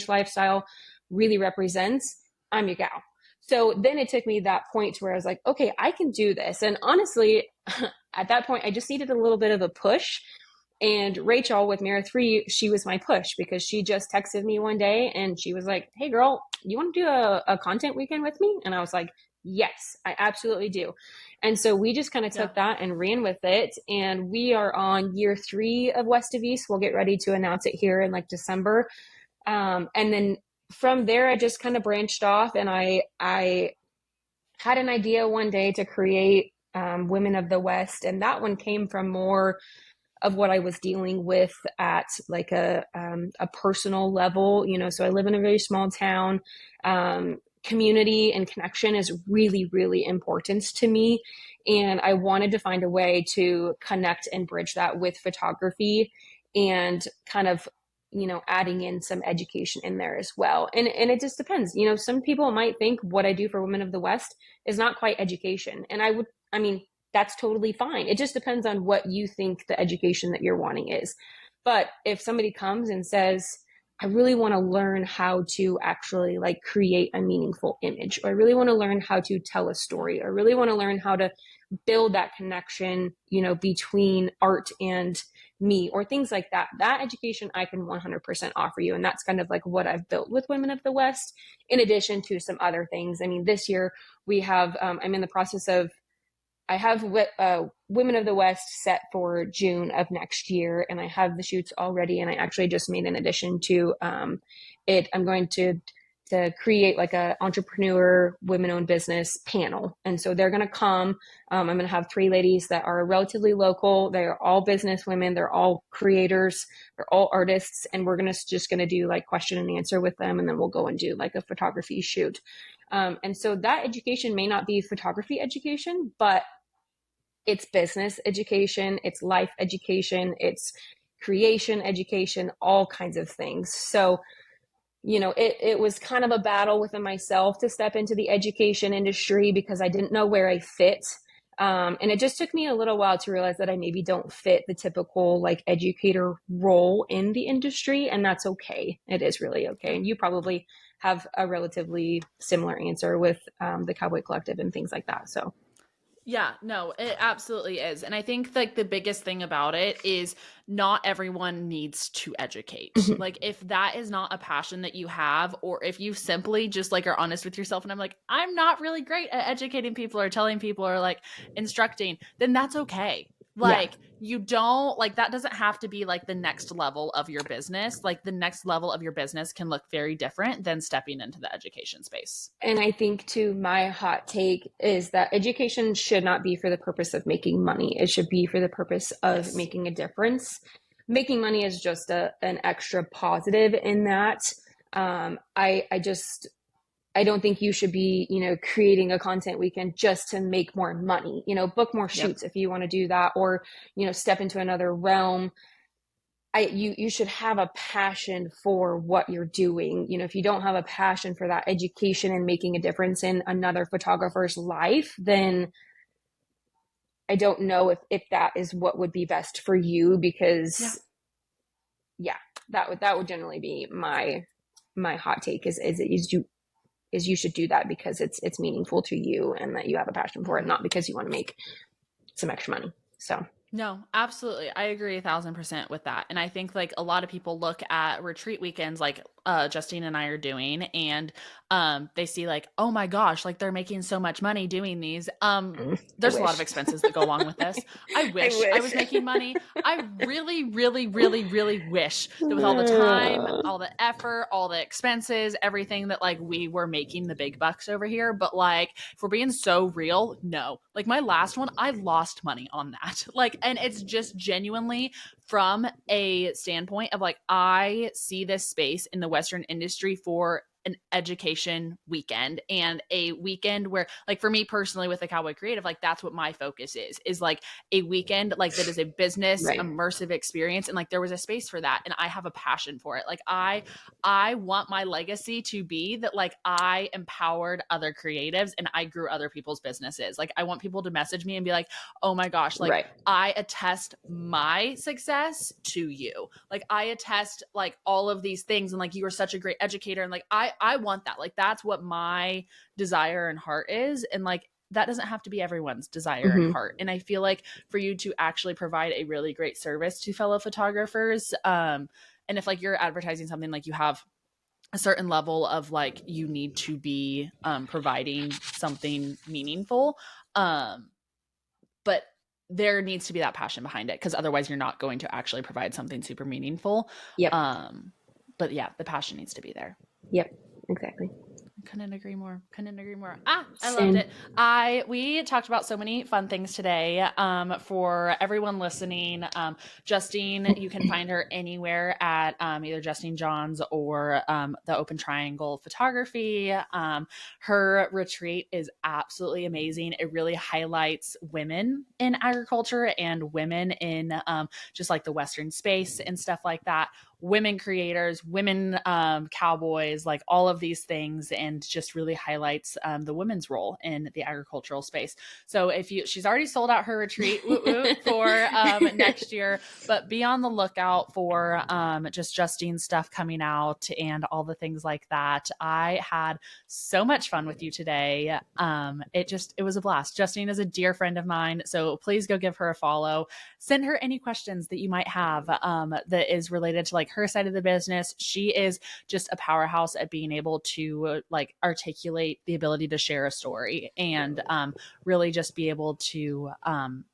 lifestyle really represents, I'm your gal. So then it took me that point to where I was like, okay, I can do this. And honestly, at that point, I just needed a little bit of a push. And Rachel with Mira 3, she was my push because she just texted me one day and she was like, hey girl, you want to do a content weekend with me? And I was like, yes, I absolutely do. And so we just kind of took that and ran with it. And we are on year 3 of West of East. We'll get ready to announce it here in like December. And then from there, I just kind of branched off, and I had an idea one day to create Women of the West. And that one came from more of what I was dealing with at like a personal level, so I live in a very small town. Community and connection is really, really important to me. And I wanted to find a way to connect and bridge that with photography and kind of, adding in some education in there as well. And it just depends. Some people might think what I do for Women of the West is not quite education. And I mean, that's totally fine. It just depends on what you think the education that you're wanting is. But if somebody comes and says, I really want to learn how to actually like create a meaningful image, or I really want to learn how to tell a story, or I really want to learn how to build that connection, between art and me, or things like that, that education I can 100% offer you. And that's kind of like what I've built with Women of the West, in addition to some other things. I mean, this year we have, I'm in the process of, I have Women of the West set for June of next year, and I have the shoots already. And I actually just made an addition to it. I'm going to create like a entrepreneur women-owned business panel, and so they're going to come. I'm going to have 3 ladies that are relatively local. They are all business women. They're all creators. They're all artists, and we're just going to do like question and answer with them, and then we'll go and do like a photography shoot. And so that education may not be photography education, but it's business education, it's life education, it's creation education, all kinds of things. So, it was kind of a battle within myself to step into the education industry because I didn't know where I fit. And it just took me a little while to realize that I maybe don't fit the typical like educator role in the industry. And that's okay. It is really okay. And you probably have a relatively similar answer with the Cowboy Collective and things like that. So yeah, no, it absolutely is. And I think like the biggest thing about it is not everyone needs to educate. Like if that is not a passion that you have, or if you simply just like are honest with yourself and I'm like, I'm not really great at educating people or telling people or like instructing, then that's okay. Like you don't like that doesn't have to be like the next level of your business. Like the next level of your business can look very different than stepping into the education space. And I think too, my hot take is that education should not be for the purpose of making money. It should be for the purpose of making a difference. Making money is just an extra positive in that. I don't think you should be, creating a content weekend just to make more money, book more shoots if you want to do that, or, step into another realm. You should have a passion for what you're doing. If you don't have a passion for that education and making a difference in another photographer's life, then I don't know if that is what would be best for you, because that would generally be my hot take is you should do that because it's meaningful to you and that you have a passion for it, not because you want to make some extra money. So no, absolutely. I agree 1,000% with that. And I think like a lot of people look at retreat weekends like Justine and I are doing, and they see like, oh my gosh, like they're making so much money doing these. There's a lot of expenses that go along with this. I wish I was making money. I really, really, really, really wish that with all the time, all the effort, all the expenses, everything that like we were making the big bucks over here. But like, if we're being so real, no. Like my last one, I lost money on that. Like, and it's just genuinely from a standpoint of like, I see this space in the Western industry for an education weekend, and a weekend where, like, for me personally with the Cowboy Creative, like, that's what my focus is like a weekend like that is a business Right. immersive experience. And like there was a space for that, and I have a passion for it. Like I want my legacy to be that, like, I empowered other creatives and I grew other people's businesses. Like I want people to message me and be like, oh my gosh, like Right. I attest my success to you. Like I attest like all of these things, and like you are such a great educator, and like I want that. Like that's what my desire and heart is. And like that doesn't have to be everyone's desire and Mm-hmm. heart. And I feel like for you to actually provide a really great service to fellow photographers, and if like you're advertising something, like you have a certain level of like you need to be providing something meaningful, but there needs to be that passion behind it, because otherwise you're not going to actually provide something super meaningful. Yep. But yeah, the passion needs to be there. Yep. Exactly. Couldn't agree more. I loved Same. it. We talked about so many fun things today. For everyone listening, Justine, you can find her anywhere at either Justine Johns or the Open Triangle Photography. Her retreat is absolutely amazing. It really highlights women in agriculture and women in just like the Western space and stuff like that. Women creators, women cowboys, like all of these things, and just really highlights the women's role in the agricultural space. So if she's already sold out her retreat for next year, but be on the lookout for just Justine's stuff coming out and all the things like that. I had so much fun with you today. It was a blast. Justine is a dear friend of mine, so please go give her a follow. Send her any questions that you might have that is related to like her side of the business. She is just a powerhouse at being able to like articulate the ability to share a story, and really just be able to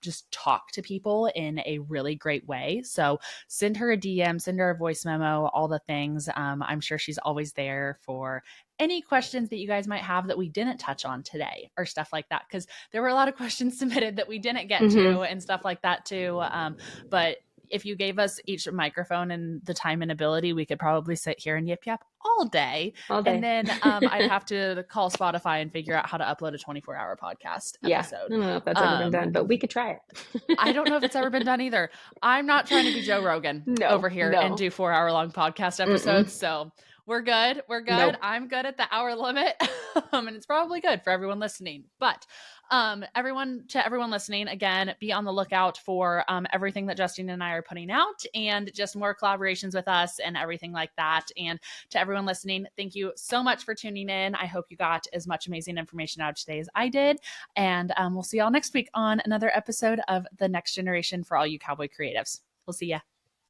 just talk to people in a really great way. So send her a DM, send her a voice memo, all the things. I'm sure she's always there for any questions that you guys might have that we didn't touch on today or stuff like that, because there were a lot of questions submitted that we didn't get to and stuff like that too. But if you gave us each a microphone and the time and ability, we could probably sit here and yip yap all day. All day. And then I'd have to call Spotify and figure out how to upload a 24-hour podcast episode. I don't know if that's ever been done, but we could try it. I don't know if it's ever been done either. I'm not trying to be Joe Rogan over here and do 4-hour-long podcast episodes. So we're good. Nope. I'm good at the hour limit. And it's probably good for everyone listening. But everyone listening, again, be on the lookout for everything that Justine and I are putting out, and just more collaborations with us and everything like that. And to everyone listening, thank you so much for tuning in. I hope you got as much amazing information out today as I did. And we'll see y'all next week on another episode of The Next Generation for all you cowboy creatives. We'll see ya.